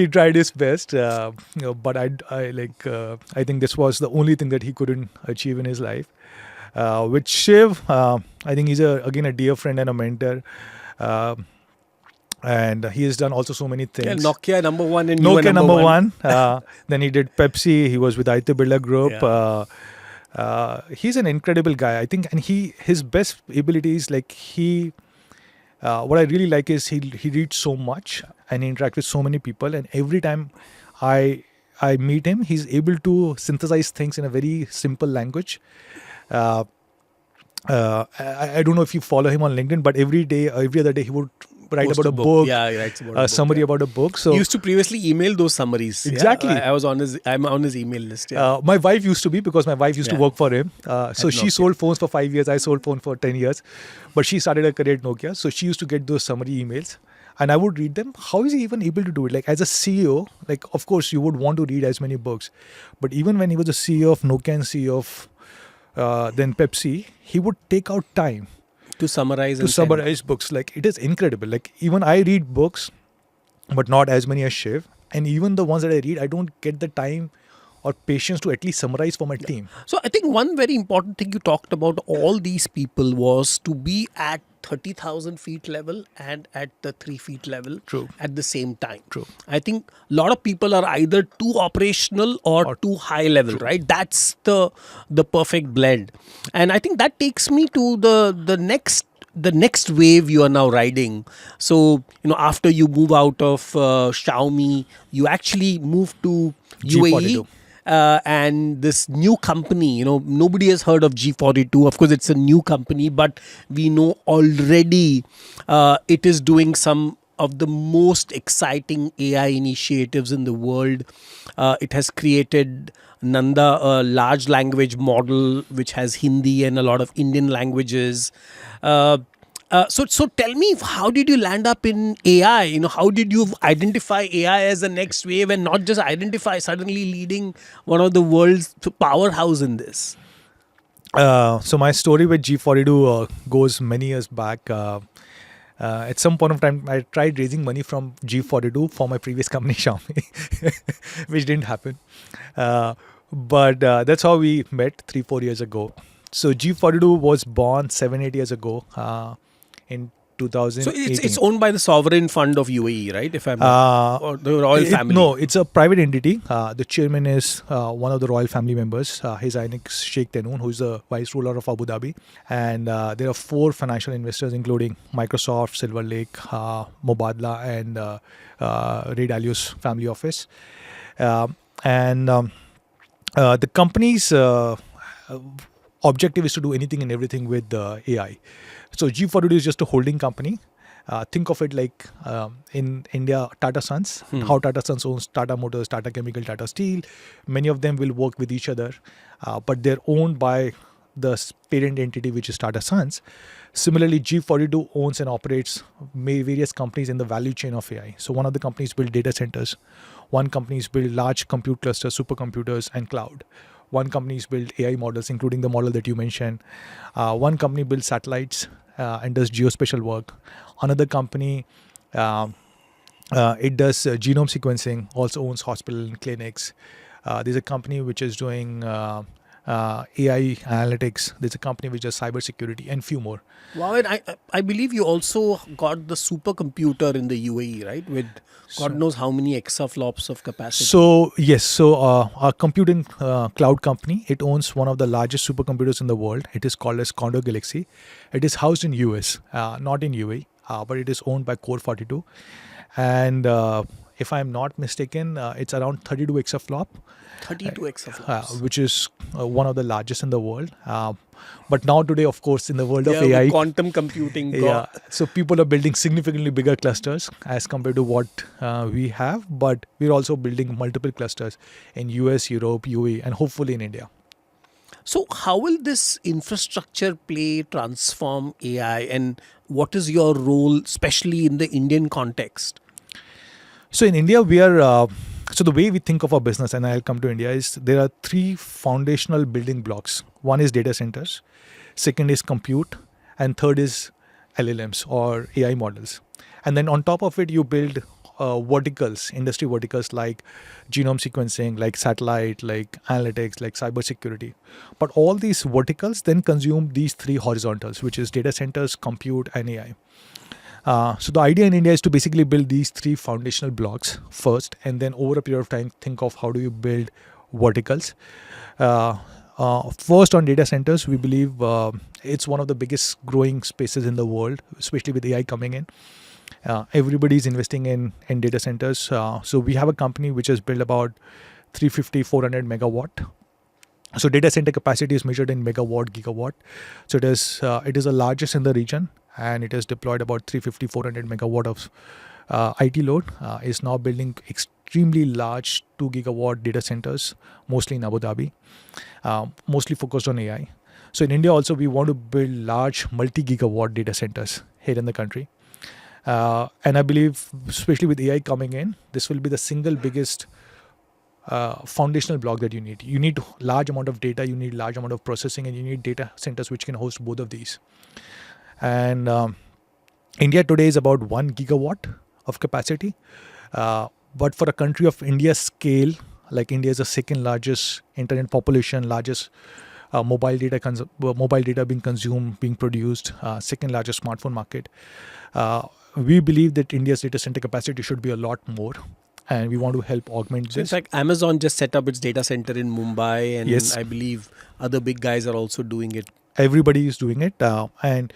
tried his best, but I think this was the only thing that he couldn't achieve in his life. With Shiv, I think he's again a dear friend and a mentor. And he has done also so many things. Yeah, Nokia number one and Nokia number one. Then he did Pepsi. He was with Aditya Birla Group. Yeah. He's an incredible guy, I think, and his best ability is like what I really like is he reads so much and he interacts with so many people, and every time I meet him, he's able to synthesize things in a very simple language. I don't know if you follow him on LinkedIn, but every other day he would write about a book. Yeah, he writes about a summary about a book. So he used to previously email those summaries. Exactly. Yeah? I'm on his email list. Yeah. My wife used to be, because my wife used to work for him. So she sold phones for 5 years. I sold phone for 10 years. But she started her career at Nokia. So she used to get those summary emails. And I would read them. How is he even able to do it? Like as a CEO, like of course you would want to read as many books. But even when he was the CEO of Nokia and CEO of then Pepsi, he would take out time to summarize books. Like it is incredible. Like even I read books, but not as many as Shiv. And even the ones that I read, I don't get the time or patience to at least summarize for my team. So I think one very important thing you talked about all these people was to be at 30,000 feet level and at the 3 feet level. True. At the same time. True. I think a lot of people are either too operational or too high level, true, right? That's the perfect blend. And I think that takes me to the next wave you are now riding. So, after you move out of Xiaomi, you actually move to UAE. And this new company, nobody has heard of G42. Of course, it's a new company, but we know already it is doing some of the most exciting AI initiatives in the world. It has created Nanda, a large language model, which has Hindi and a lot of Indian languages. So tell me, how did you land up in AI? How did you identify AI as the next wave and not just identify, suddenly leading one of the world's powerhouse in this? So my story with G42 goes many years back. At some point of time, I tried raising money from G42 for my previous company, Xiaomi, which didn't happen. But that's how we met 3-4 years ago. So G42 was born 7-8 years ago. In So 2018. it's owned by the sovereign fund of UAE, right? If I'm or the royal family. No, it's a private entity. The chairman is one of the royal family members, His Highness Sheikh Tenoon, who is the vice ruler of Abu Dhabi. And there are 4 financial investors, including Microsoft, Silver Lake, Mubadala, and Ray Dalio's family office. The company's objective is to do anything and everything with AI. So G42 is just a holding company. Think of it like in India, Tata Sons, how Tata Sons owns Tata Motors, Tata Chemical, Tata Steel. Many of them will work with each other, but they're owned by the parent entity, which is Tata Sons. Similarly, G42 owns and operates various companies in the value chain of AI. So one of the companies build data centers. One companies build large compute clusters, supercomputers, and cloud. One companies build AI models, including the model that you mentioned. One company builds satellites and does geospatial work. Another company, it does genome sequencing, also owns hospital and clinics. There's a company which is doing AI analytics. There's a company which does cybersecurity and few more. Wow, and I believe you also got the supercomputer in the UAE, right? With God knows how many exaflops of capacity. So yes, so our computing cloud company, it owns one of the largest supercomputers in the world. It is called as Condor Galaxy. It is housed in US, not in UAE, but it is owned by Core 42. And if I'm not mistaken, it's around 32 exaflop. 32 exaflops. Which is one of the largest in the world. But now today, of course, in the world of with AI, quantum computing. so people are building significantly bigger clusters as compared to what we have. But we're also building multiple clusters in US, Europe, UAE, and hopefully in India. So how will this infrastructure play transform AI, and what is your role, especially in the Indian context? So in India, we are... so the way we think of our business, and I'll come to India, is there are 3 foundational building blocks. One is data centers, second is compute, and third is LLMs or AI models. And then on top of it, you build verticals, industry verticals like genome sequencing, like satellite, like analytics, like cybersecurity. But all these verticals then consume these 3 horizontals, which is data centers, compute, and AI. So the idea in India is to basically build these 3 foundational blocks first, and then over a period of time, think of how do you build verticals. First, on data centers, we believe it's one of the biggest growing spaces in the world, especially with AI coming in. Everybody is investing in data centers. So we have a company which has built about 350, 400 megawatt. So data center capacity is measured in megawatt, gigawatt. So it is the largest in the region, and it has deployed about 350, 400 megawatt of IT load. Is now building extremely large 2 gigawatt data centers, mostly in Abu Dhabi, mostly focused on AI. So in India also, we want to build large multi-gigawatt data centers here in the country. And I believe, especially with AI coming in, this will be the single biggest foundational block that you need. You need large amount of data, you need large amount of processing, and you need data centers which can host both of these. And India today is about 1 gigawatt of capacity. But for a country of India's scale, like India is the second largest internet population, largest mobile data being consumed, being produced, second largest smartphone market. We believe that India's data center capacity should be a lot more, and we want to help augment So in this. fact, Amazon just set up its data center in Mumbai, and Yes. I believe other big guys are also doing it. Everybody is doing it, and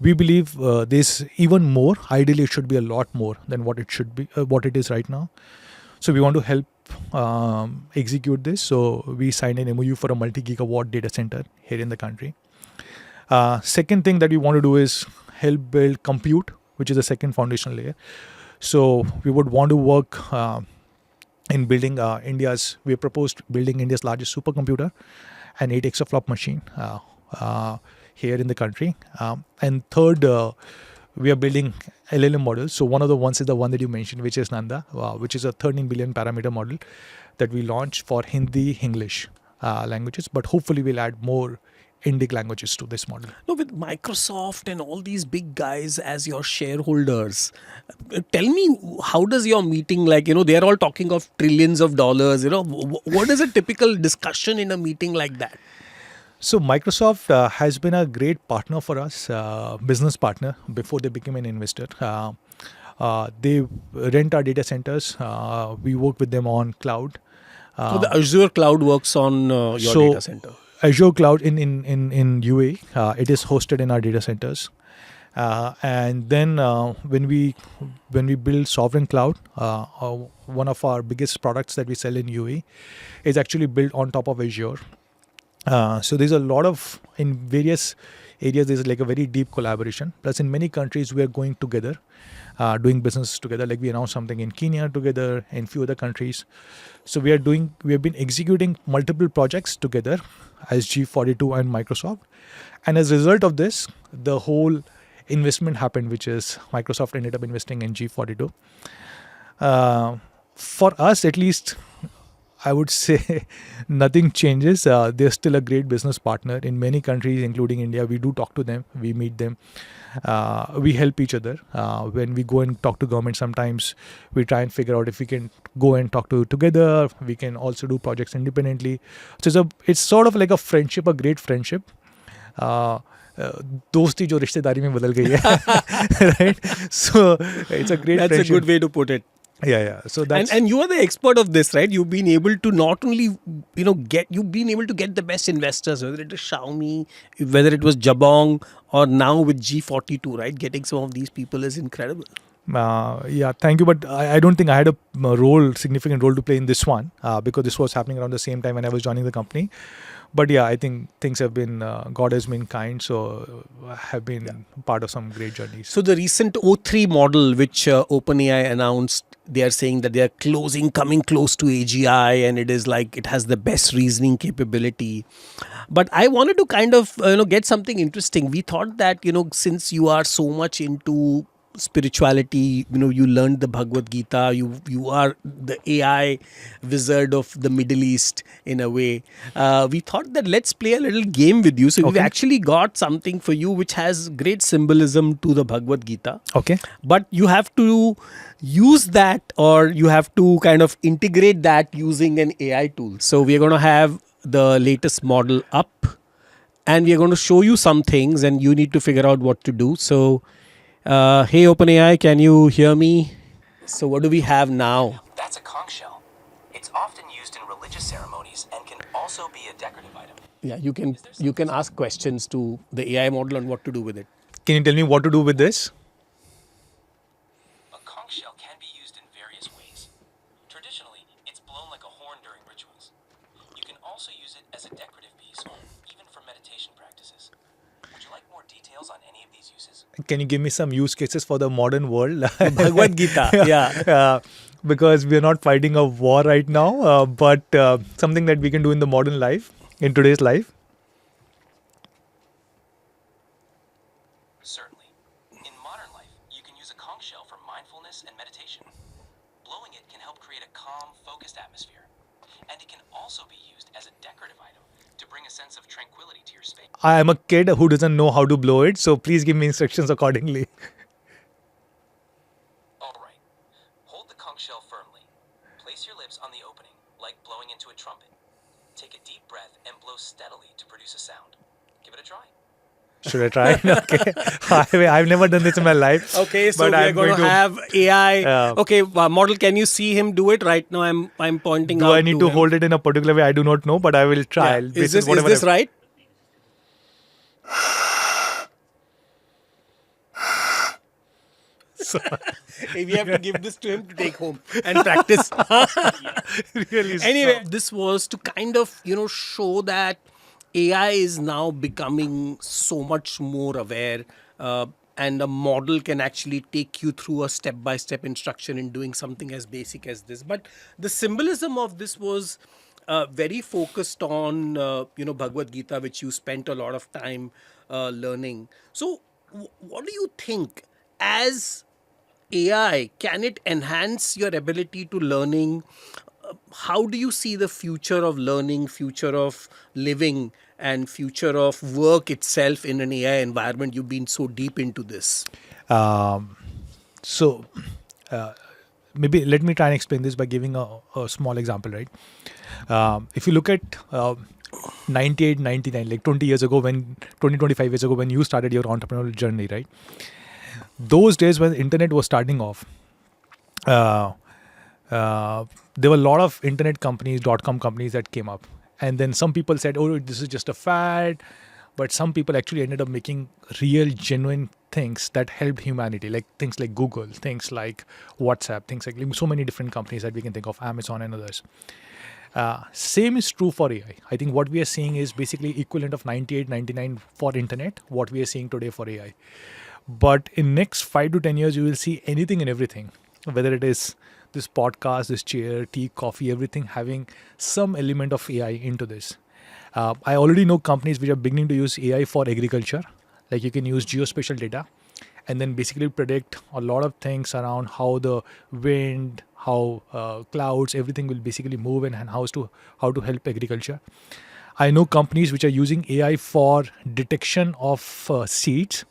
we believe there's even more. Ideally, it should be a lot more than what it should be, what it is right now. So we want to help execute this. So we signed an MOU for a multi-gigawatt data center here in the country. Second thing that we want to do is help build compute, which is the second foundational layer. So we would want to work in building we have proposed building India's largest supercomputer, an 8 exaflop machine here in the country. And third, we are building LLM models. So one of the ones is the one that you mentioned, which is Nanda, which is a 13 billion parameter model that we launched for Hindi, English languages. But hopefully we'll add more Indic languages to this model. No, with Microsoft and all these big guys as your shareholders, tell me, how does your meeting, like, they're all talking of trillions of dollars, what is a typical discussion in a meeting like that? So Microsoft has been a great partner for us, business partner before they became an investor. They rent our data centers. We work with them on cloud. So the Azure cloud works on your So data center. Azure cloud in UAE, it is hosted in our data centers. And then when we build sovereign cloud, one of our biggest products that we sell in UAE is actually built on top of Azure. So there's a lot of, in various areas, there's like a very deep collaboration. Plus, in many countries, we are going together, doing business together. Like we announced something in Kenya together, in few other countries. So we have been executing multiple projects together as G42 and Microsoft. And as a result of this, the whole investment happened, which is Microsoft ended up investing in G42. For us, at least, I would say nothing changes. They're still a great business partner in many countries, including India. We do talk to them. We meet them. We help each other. When we go and talk to government, sometimes we try and figure out if we can go and talk to together. We can also do projects independently. So it's sort of like a friendship, a great friendship. दोस्ती जो रिश्तेदारी में बदल गई है, right? So it's a great. That's friendship. a good way to put it. Yeah. So that's And you are the expert of this, right? You've been able to not only you've been able to get the best investors, whether it is Xiaomi, whether it was Jabong, or now with G42, right? Getting some of these people is incredible. Yeah, thank you. But I don't think I had a significant role to play in this one because this was happening around the same time when I was joining the company. But yeah, I think things have been, God has been kind, so have been part of some great journeys. So the recent O3 model, which OpenAI announced, they are saying that they are coming close to AGI, and it has the best reasoning capability. But I wanted to kind of get something interesting. We thought that since you are so much into spirituality, you learned the Bhagavad Gita, you are the AI wizard of the Middle East in a way. We thought that let's play a little game with you. So we've actually got something for you which has great symbolism to the Bhagavad Gita. Okay. But you have to use that, or you have to kind of integrate that using an AI tool. So we're going to have the latest model up, and we're going to show you some things, and you need to figure out what to do. So hey OpenAI, can you hear me? So what do we have now? That's a conch shell. It's often used in religious ceremonies and can also be a decorative item. Yeah, you can ask questions to the AI model on what to do with it. Can you tell me what to do with this? A conch shell can be used in various ways. Traditionally, it's blown like a horn during rituals. You can also use it as a decorative piece or even for meditation practices. Would you like more details on any of these uses? Can you give me some use cases for the modern world? Bhagavad Gita, yeah. Because we are not fighting a war right now, but something that we can do in the modern life, in today's life. Certainly. In modern life, you can use a conch shell for mindfulness and meditation. Blowing it can help create a calm, focused atmosphere. And it can also be used as a decorative item to bring a sense of tranquility to your space. I am a kid who doesn't know how to blow it, so please give me instructions accordingly. All right. Hold the conch shell firmly. Place your lips on the opening, like blowing into a trumpet. Take a deep breath and blow steadily to produce a sound. Give it a try. Should I try? Okay. I've never done this in my life. Okay, so but we're I'm going to have AI. Okay, model, can you see him do it right now? I'm pointing Do out. I need to him. hold it in a particular way? I do not know, but I will try. Yeah. Is this right? Hey, we have to give this to him to take home and practice. Really? Anyway, this was to kind of, show that AI is now becoming so much more aware, and a model can actually take you through a step-by-step instruction in doing something as basic as this. But the symbolism of this was very focused on, Bhagavad Gita, which you spent a lot of time learning. So what do you think as AI, can it enhance your ability to learning? How do you see the future of learning, future of living, and future of work itself in an AI environment? You've been so deep into this. So maybe let me try and explain this by giving a small example, right? If you look at 98, 99, like 20 years ago, 25 years ago, when you started your entrepreneurial journey, right? Those days when the internet was starting off, uh, there were a lot of internet companies, .com companies that came up. And then some people said, oh, this is just a fad. But some people actually ended up making real, genuine things that helped humanity, like things like Google, things like WhatsApp, things like so many different companies that we can think of, Amazon and others. Same is true for AI. I think what we are seeing is basically equivalent of 98, 99 for internet, what we are seeing today for AI. But in next 5 to 10 years, you will see anything and everything, whether it is this podcast, this chair, tea, coffee, everything having some element of AI into this. I already know companies which are beginning to use AI for agriculture. Like you can use geospatial data and then basically predict a lot of things around how the wind, how clouds, everything will basically move and how to help agriculture. I know companies which are using AI for detection of seeds,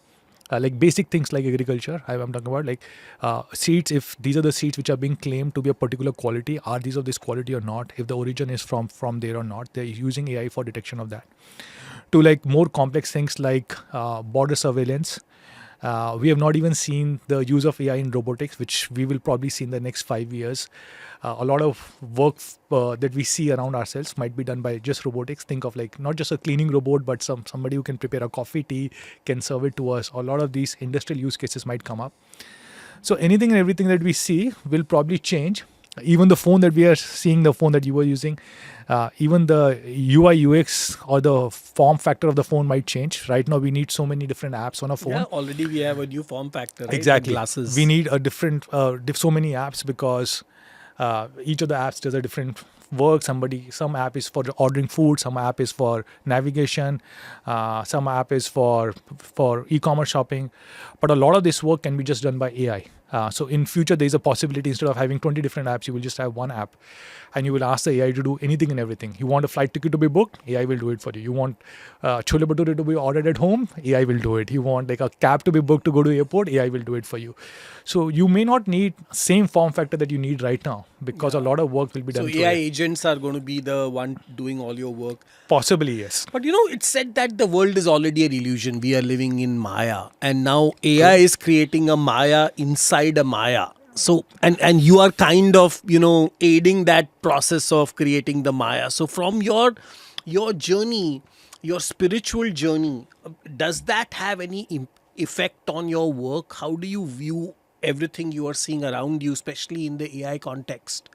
like basic things like agriculture. I'm talking about like seeds. If these are the seeds which are being claimed to be a particular quality, are these of this quality or not? If the origin is from there or not, they're using AI for detection of that. To like more complex things like border surveillance. We have not even seen the use of AI in robotics, which we will probably see in the next 5 years. A lot of work that we see around ourselves might be done by just robotics. Think of like not just a cleaning robot, but somebody who can prepare a coffee, tea, can serve it to us. A lot of these industrial use cases might come up. So anything and everything that we see will probably change. Even the phone that we are seeing, the phone that you were using, even the UI UX or the form factor of the phone might change. Right now, we need so many different apps on a phone. Yeah, already we have a new form factor. Right? Exactly. The glasses. We need a different, so many apps because each of the apps does a different work. Some app is for ordering food, some app is for navigation, some app is for e-commerce shopping. But a lot of this work can be just done by AI. So in future, there is a possibility instead of having 20 different apps, you will just have one app, and you will ask the AI to do anything and everything. You want a flight ticket to be booked, AI will do it for you. You want chole bhature to be ordered at home, AI will do it. You want like a cab to be booked to go to the airport, AI will do it for you. So you may not need same form factor that you need right now because a lot of work will be done. So through AI it. agents are going to be the one doing all your work. Possibly, yes. But you know, it's said that the world is already an illusion. We are living in Maya, and now AI is creating a Maya inside a Maya. So, and you are kind of, aiding that process of creating the Maya. So from your journey, your spiritual journey, does that have any effect on your work? How do you view everything you are seeing around you, especially in the AI context?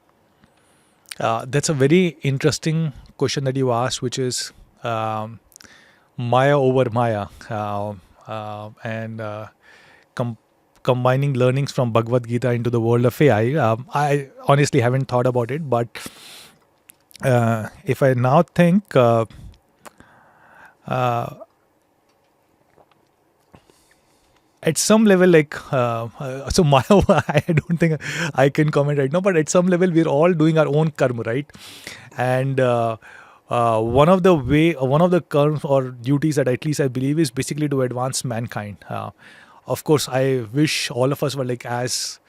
That's a very interesting question that you asked, which is Maya over Maya, and combining learnings from Bhagavad Gita into the world of AI. I honestly haven't thought about it, but if I now think, at some level, like, so Maya, I don't think I can comment right now, but at some level, we're all doing our own karma, right? And one of the karma or duties that at least I believe is basically to advance mankind. Of course, I wish all of us were like as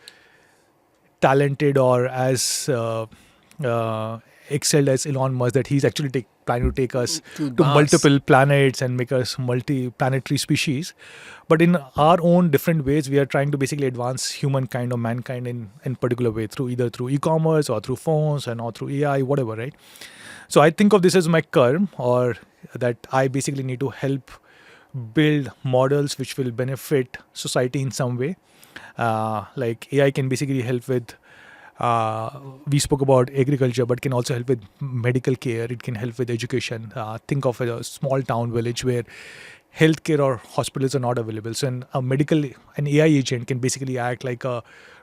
talented or as excelled as Elon Musk, that he's actually planning to take us to Mars. multiple planets and make us multi-planetary species. But in our own different ways, we are trying to basically advance humankind or mankind in particular way through e-commerce or through phones or through AI, whatever, right? So I think of this as my karma, or that I basically need to help build models which will benefit society in some way. Like AI can basically help with, we spoke about agriculture, but can also help with medical care. It can help with education. Think of a small town village where healthcare or hospitals are not available. So an AI agent can basically act like a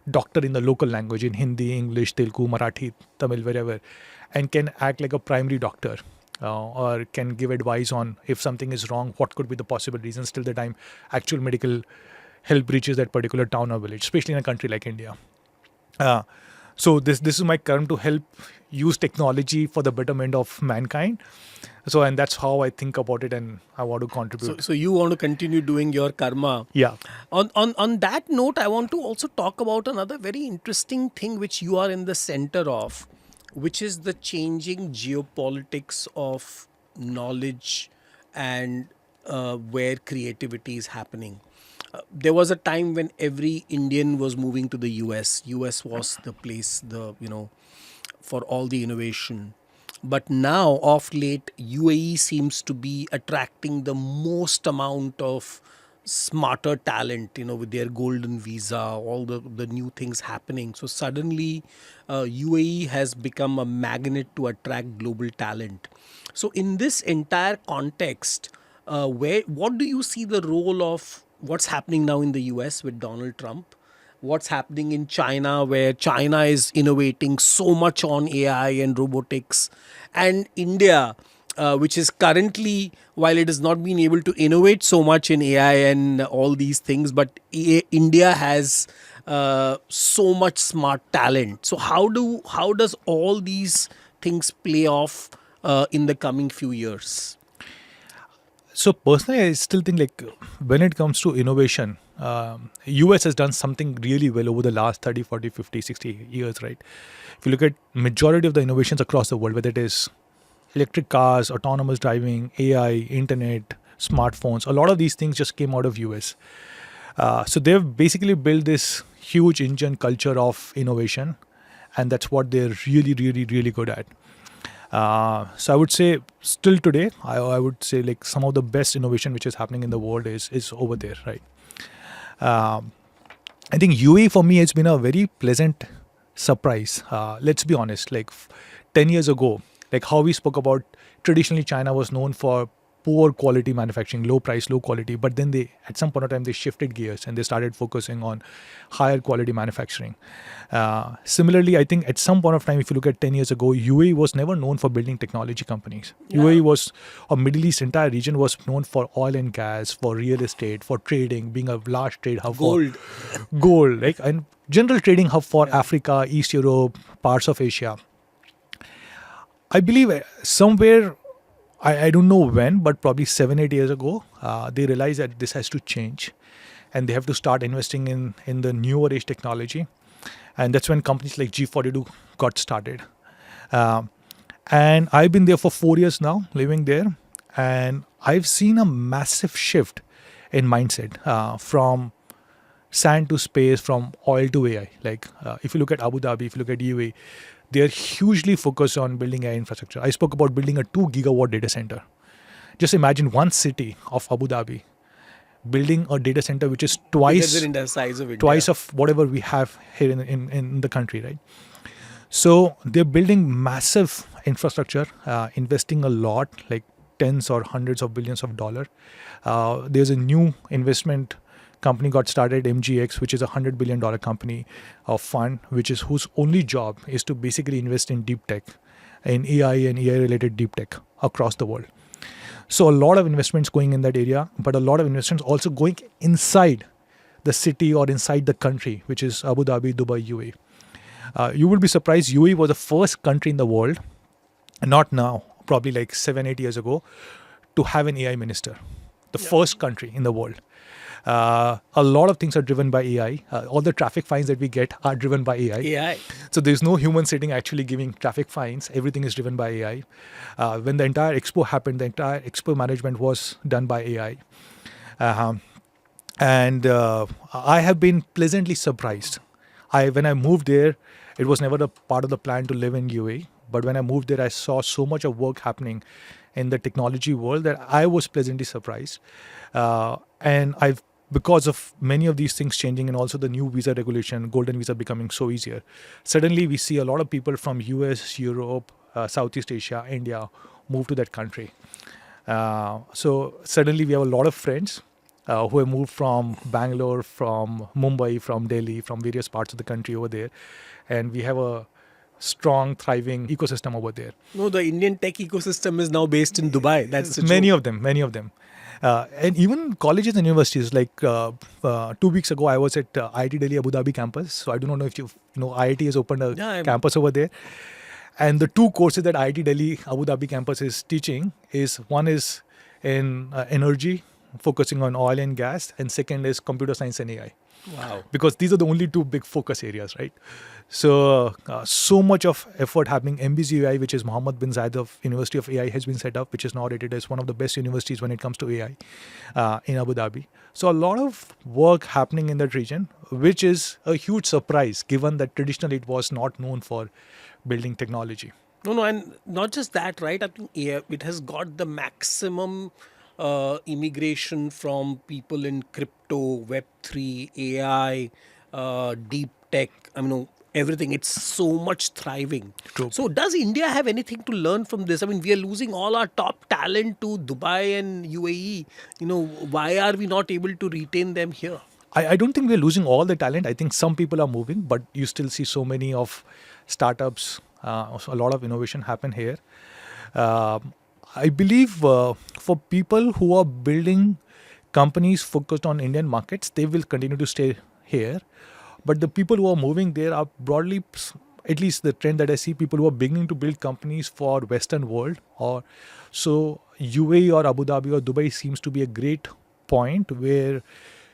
doctor in the local language, in Hindi, English, Telugu, Marathi, Tamil, wherever, and can act like a primary doctor. Or can give advice on if something is wrong, what could be the possible reasons till the time actual medical help reaches that particular town or village, especially in a country like India. So this is my karma, to help use technology for the betterment of mankind. So, and that's how I think about it, and I want to contribute. So you want to continue doing your karma. Yeah. On that note, I want to also talk about another very interesting thing which you are in the center of, which is the changing geopolitics of knowledge and where creativity is happening. There was a time when every Indian was moving to the US. US was the place, for all the innovation. But now, of late, UAE seems to be attracting the most amount of smarter talent, with their golden visa, all the new things happening. So suddenly, UAE has become a magnet to attract global talent. So in this entire context, what do you see the role of what's happening now in the US with Donald Trump? What's happening in China, where China is innovating so much on AI and robotics, and India, which is currently, while it has not been able to innovate so much in AI and all these things, but India has so much smart talent. So how does all these things play off in the coming few years? So personally, I still think when it comes to innovation, US has done something really well over the last 30, 40, 50, 60 years, right? If you look at majority of the innovations across the world, whether it is electric cars, autonomous driving, AI, internet, smartphones, a lot of these things just came out of US. So they've basically built this huge engine culture of innovation, and that's what they're really, really, really good at. So I would say still today, I would say some of the best innovation which is happening in the world is over there, right? I think UAE for me has been a very pleasant surprise. Let's be honest, 10 years ago, how we spoke about, traditionally China was known for poor quality manufacturing, low price, low quality, but then they, at some point of time, they shifted gears and they started focusing on higher quality manufacturing. Similarly, I think at some point of time, if you look at 10 years ago, UAE was never known for building technology companies. Yeah. UAE was, or Middle East entire region was known for oil and gas, for real estate, for trading, being a large trade hub Gold. for gold, and general trading hub for Africa, East Europe, parts of Asia. I believe somewhere, I don't know when, but probably 7-8 years ago, they realized that this has to change and they have to start investing in the newer age technology. And that's when companies like G42 got started. And I've been there for 4 years now, living there. And I've seen a massive shift in mindset from sand to space, from oil to AI. If you look at Abu Dhabi, if you look at UAE, they're hugely focused on building AI infrastructure. I spoke about building a 2 gigawatt data center. Just imagine one city of Abu Dhabi building a data center which is twice Bigger than the size of India. twice of whatever we have here in the country, right? So they're building massive infrastructure, investing a lot, tens or hundreds of billions of dollars. There's a new investment company got started, MGX, which is a $100 billion company of fund, whose only job is to basically invest in deep tech, in AI and AI related deep tech across the world. So a lot of investments going in that area, but a lot of investments also going inside the city or inside the country, which is Abu Dhabi, Dubai, UAE. You will be surprised, UAE was the first country in the world, not now, probably 7-8 years ago, to have an AI minister. The first country in the world. A lot of things are driven by AI. All the traffic fines that we get are driven by AI. AI. So there's no human sitting actually giving traffic fines. Everything is driven by AI. When the entire expo happened, the entire expo management was done by AI. And I have been pleasantly surprised. When I moved there, it was never a part of the plan to live in UAE. But when I moved there, I saw so much of work happening in the technology world that I was pleasantly surprised. And because of many of these things changing and also the new visa regulation, golden visa becoming so easier, suddenly we see a lot of people from US, Europe, Southeast Asia, India move to that country. So suddenly we have a lot of friends who have moved from Bangalore, from Mumbai, from Delhi, from various parts of the country over there. And we have a strong, thriving ecosystem over there. No, the Indian tech ecosystem is now based in Dubai. That's the Many joke. of them. And even colleges and universities, 2 weeks ago, I was at IIT Delhi Abu Dhabi campus. So I do not know if you know, IIT has opened a campus over there. And the 2 courses that IIT Delhi Abu Dhabi campus is teaching one is in energy, focusing on oil and gas, and second is computer science and AI. Wow. Because these are the only two big focus areas, right? So, so much of effort happening. MBZUI, which is Mohammed bin Zayed of University of AI, has been set up, which is now rated as one of the best universities when it comes to AI in Abu Dhabi. So, a lot of work happening in that region, which is a huge surprise given that traditionally it was not known for building technology. No, and not just that, right? I think it has got the maximum immigration from people in crypto, Web3, AI, deep tech. I mean, everything. It's so much thriving. True. So, does India have anything to learn from this? I mean, we are losing all our top talent to Dubai and UAE. Why are we not able to retain them here? I don't think we're losing all the talent. I think some people are moving, but you still see so many of startups, a lot of innovation happen here. I believe for people who are building companies focused on Indian markets, they will continue to stay here. But the people who are moving there are broadly, at least the trend that I see, people who are beginning to build companies for Western world. Or so UAE or Abu Dhabi or Dubai seems to be a great point where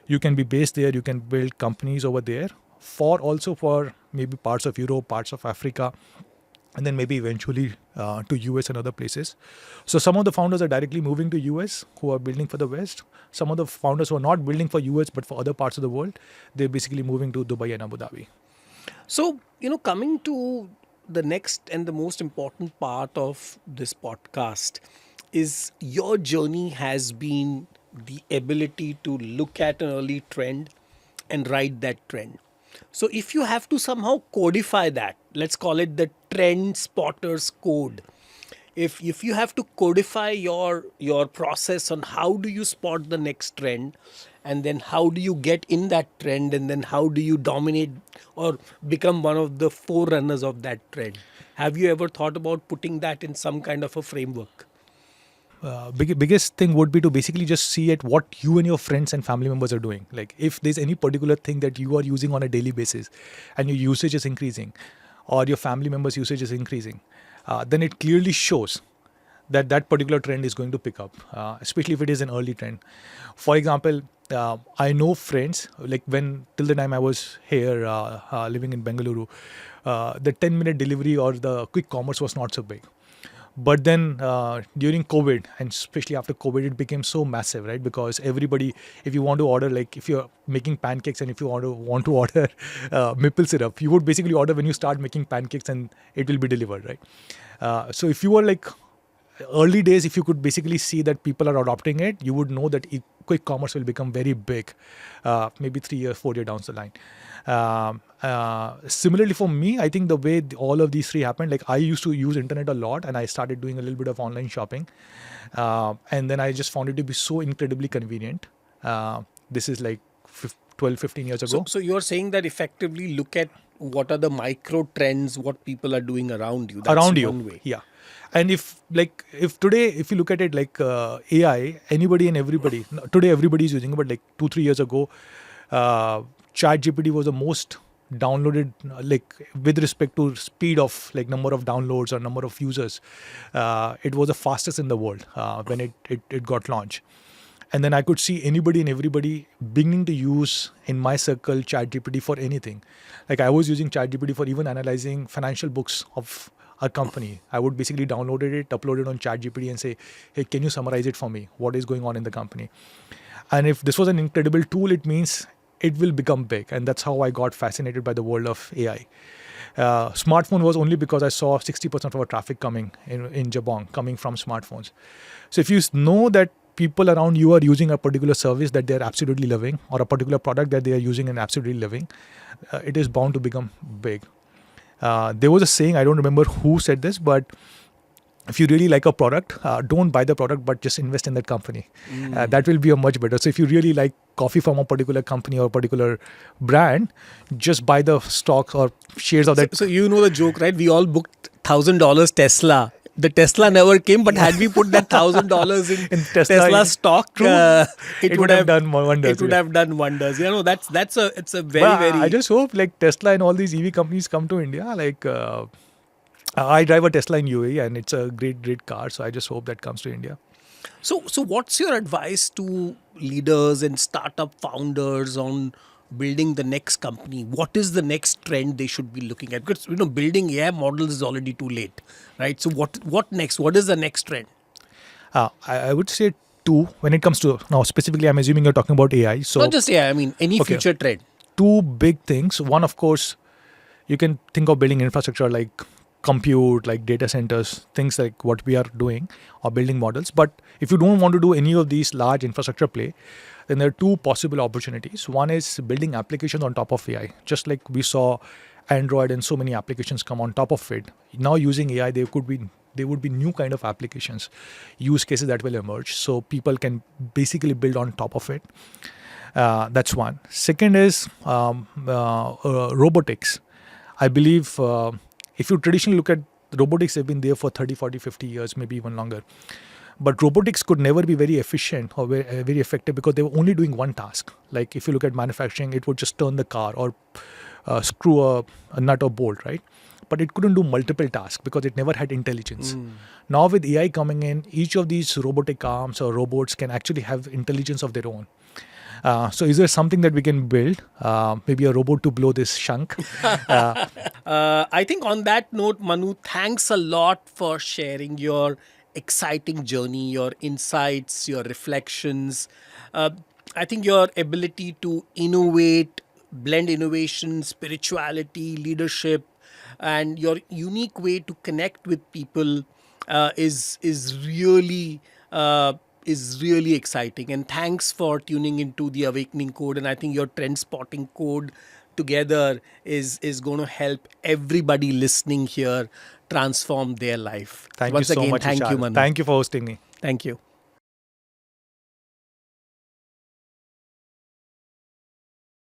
you can be based there, you can build companies over there for maybe parts of Europe, parts of Africa, and then maybe eventually to US and other places. So some of the founders are directly moving to US who are building for the West. Some of the founders who are not building for US but for other parts of the world, they're basically moving to Dubai and Abu Dhabi. So, coming to the next and the most important part of this podcast is your journey has been the ability to look at an early trend and ride that trend. So, if you have to somehow codify that, let's call it the trend spotters code. If you have to codify your process on how do you spot the next trend, and then how do you get in that trend, and then how do you dominate or become one of the forerunners of that trend, have you ever thought about putting that in some kind of a framework? Biggest thing would be to basically just see at what you and your friends and family members are doing. Like if there's any particular thing that you are using on a daily basis and your usage is increasing or your family members' usage is increasing, then it clearly shows that that particular trend is going to pick up, especially if it is an early trend. For example, I know friends, like till the time I was here living in Bengaluru, the 10-minute delivery or the quick commerce was not so big. But then during COVID, and especially after COVID, it became so massive, right? Because everybody, if you want to order, like if you're making pancakes and if you want to order maple syrup, you would basically order when you start making pancakes and it will be delivered, right? So if you were like early days, if you could basically see that people are adopting it, you would know that quick commerce will become very big, maybe 3 years, 4 years down the line. Similarly for me, I think the way all of these three happened, like I used to use internet a lot and I started doing a little bit of online shopping. And then I just found it to be so incredibly convenient. This is like 12, 15 years ago. So you're saying that effectively look at what are the micro trends, what people are doing around you. That's around you. One way. Yeah. And if today, if you look at it like AI, anybody and everybody, today everybody is using it, but like 2-3 years ago, ChatGPT was the most downloaded, like with respect to speed of like number of downloads or number of users. It was the fastest in the world when it got launched. And then I could see anybody and everybody beginning to use in my circle ChatGPT for anything. Like I was using ChatGPT for even analyzing financial books of a company. I would basically download it, upload it on ChatGPT and say, hey, can you summarize it for me? What is going on in the company? And if this was an incredible tool, it means it will become big. And that's how I got fascinated by the world of AI. Smartphone was only because I saw 60% of our traffic coming in Jabong, coming from smartphones. So if you know that people around you are using a particular service that they're absolutely loving or a particular product that they are using and absolutely loving, it is bound to become big. There was a saying, I don't remember who said this, but if you really like a product, don't buy the product, but just invest in that company. That will be a much better. So if you really like coffee from a particular company or a particular brand, just buy the stock or shares of that. So you know the joke, right? We all booked $1,000 Tesla. The Tesla never came, but had we put that $1,000 in Tesla stock, it would have done wonders. It would have done wonders. It's a very. I just hope like Tesla and all these EV companies come to India. Like I drive a Tesla in UAE, and it's a great car. So I just hope that comes to India. So what's your advice to leaders and startup founders on building the next company? What is the next trend they should be looking at? Because building AI models is already too late, right? So what next? What is the next trend? I would say two when it comes to now specifically. I'm assuming you're talking about AI. So Not just AI. I mean any Okay. future trend. two big things. One, of course, you can think of building infrastructure like compute, like data centers, things like what we are doing, or building models. But if you don't want to do any of these large infrastructure play, then there are two possible opportunities. One is building applications on top of AI, just like we saw Android and so many applications come on top of it. Now using AI, there would be new kind of applications, use cases that will emerge. So people can basically build on top of it. That's one. Second is robotics. I believe if you traditionally look at robotics, have been there for 30, 40, 50 years, maybe even longer. But robotics could never be very efficient or very effective because they were only doing one task. Like if you look at manufacturing, it would just turn the car or screw a nut or bolt, right? But it couldn't do multiple tasks because it never had intelligence. Now with AI coming in, each of these robotic arms or robots can actually have intelligence of their own. So is there something that we can build? Maybe a robot to blow this shunk? I think on that note, Manu, thanks a lot for sharing your exciting journey, your insights, your reflections. Uh, I think your ability to innovate, blend innovation, spirituality, leadership, and your unique way to connect with people is really exciting. And thanks for tuning into the Awakening Code. And I think your trend spotting code together is going to help everybody listening here transform their life. Thank you Once so again, much, thank you, Vishal. Manu. Thank you for hosting me. Thank you.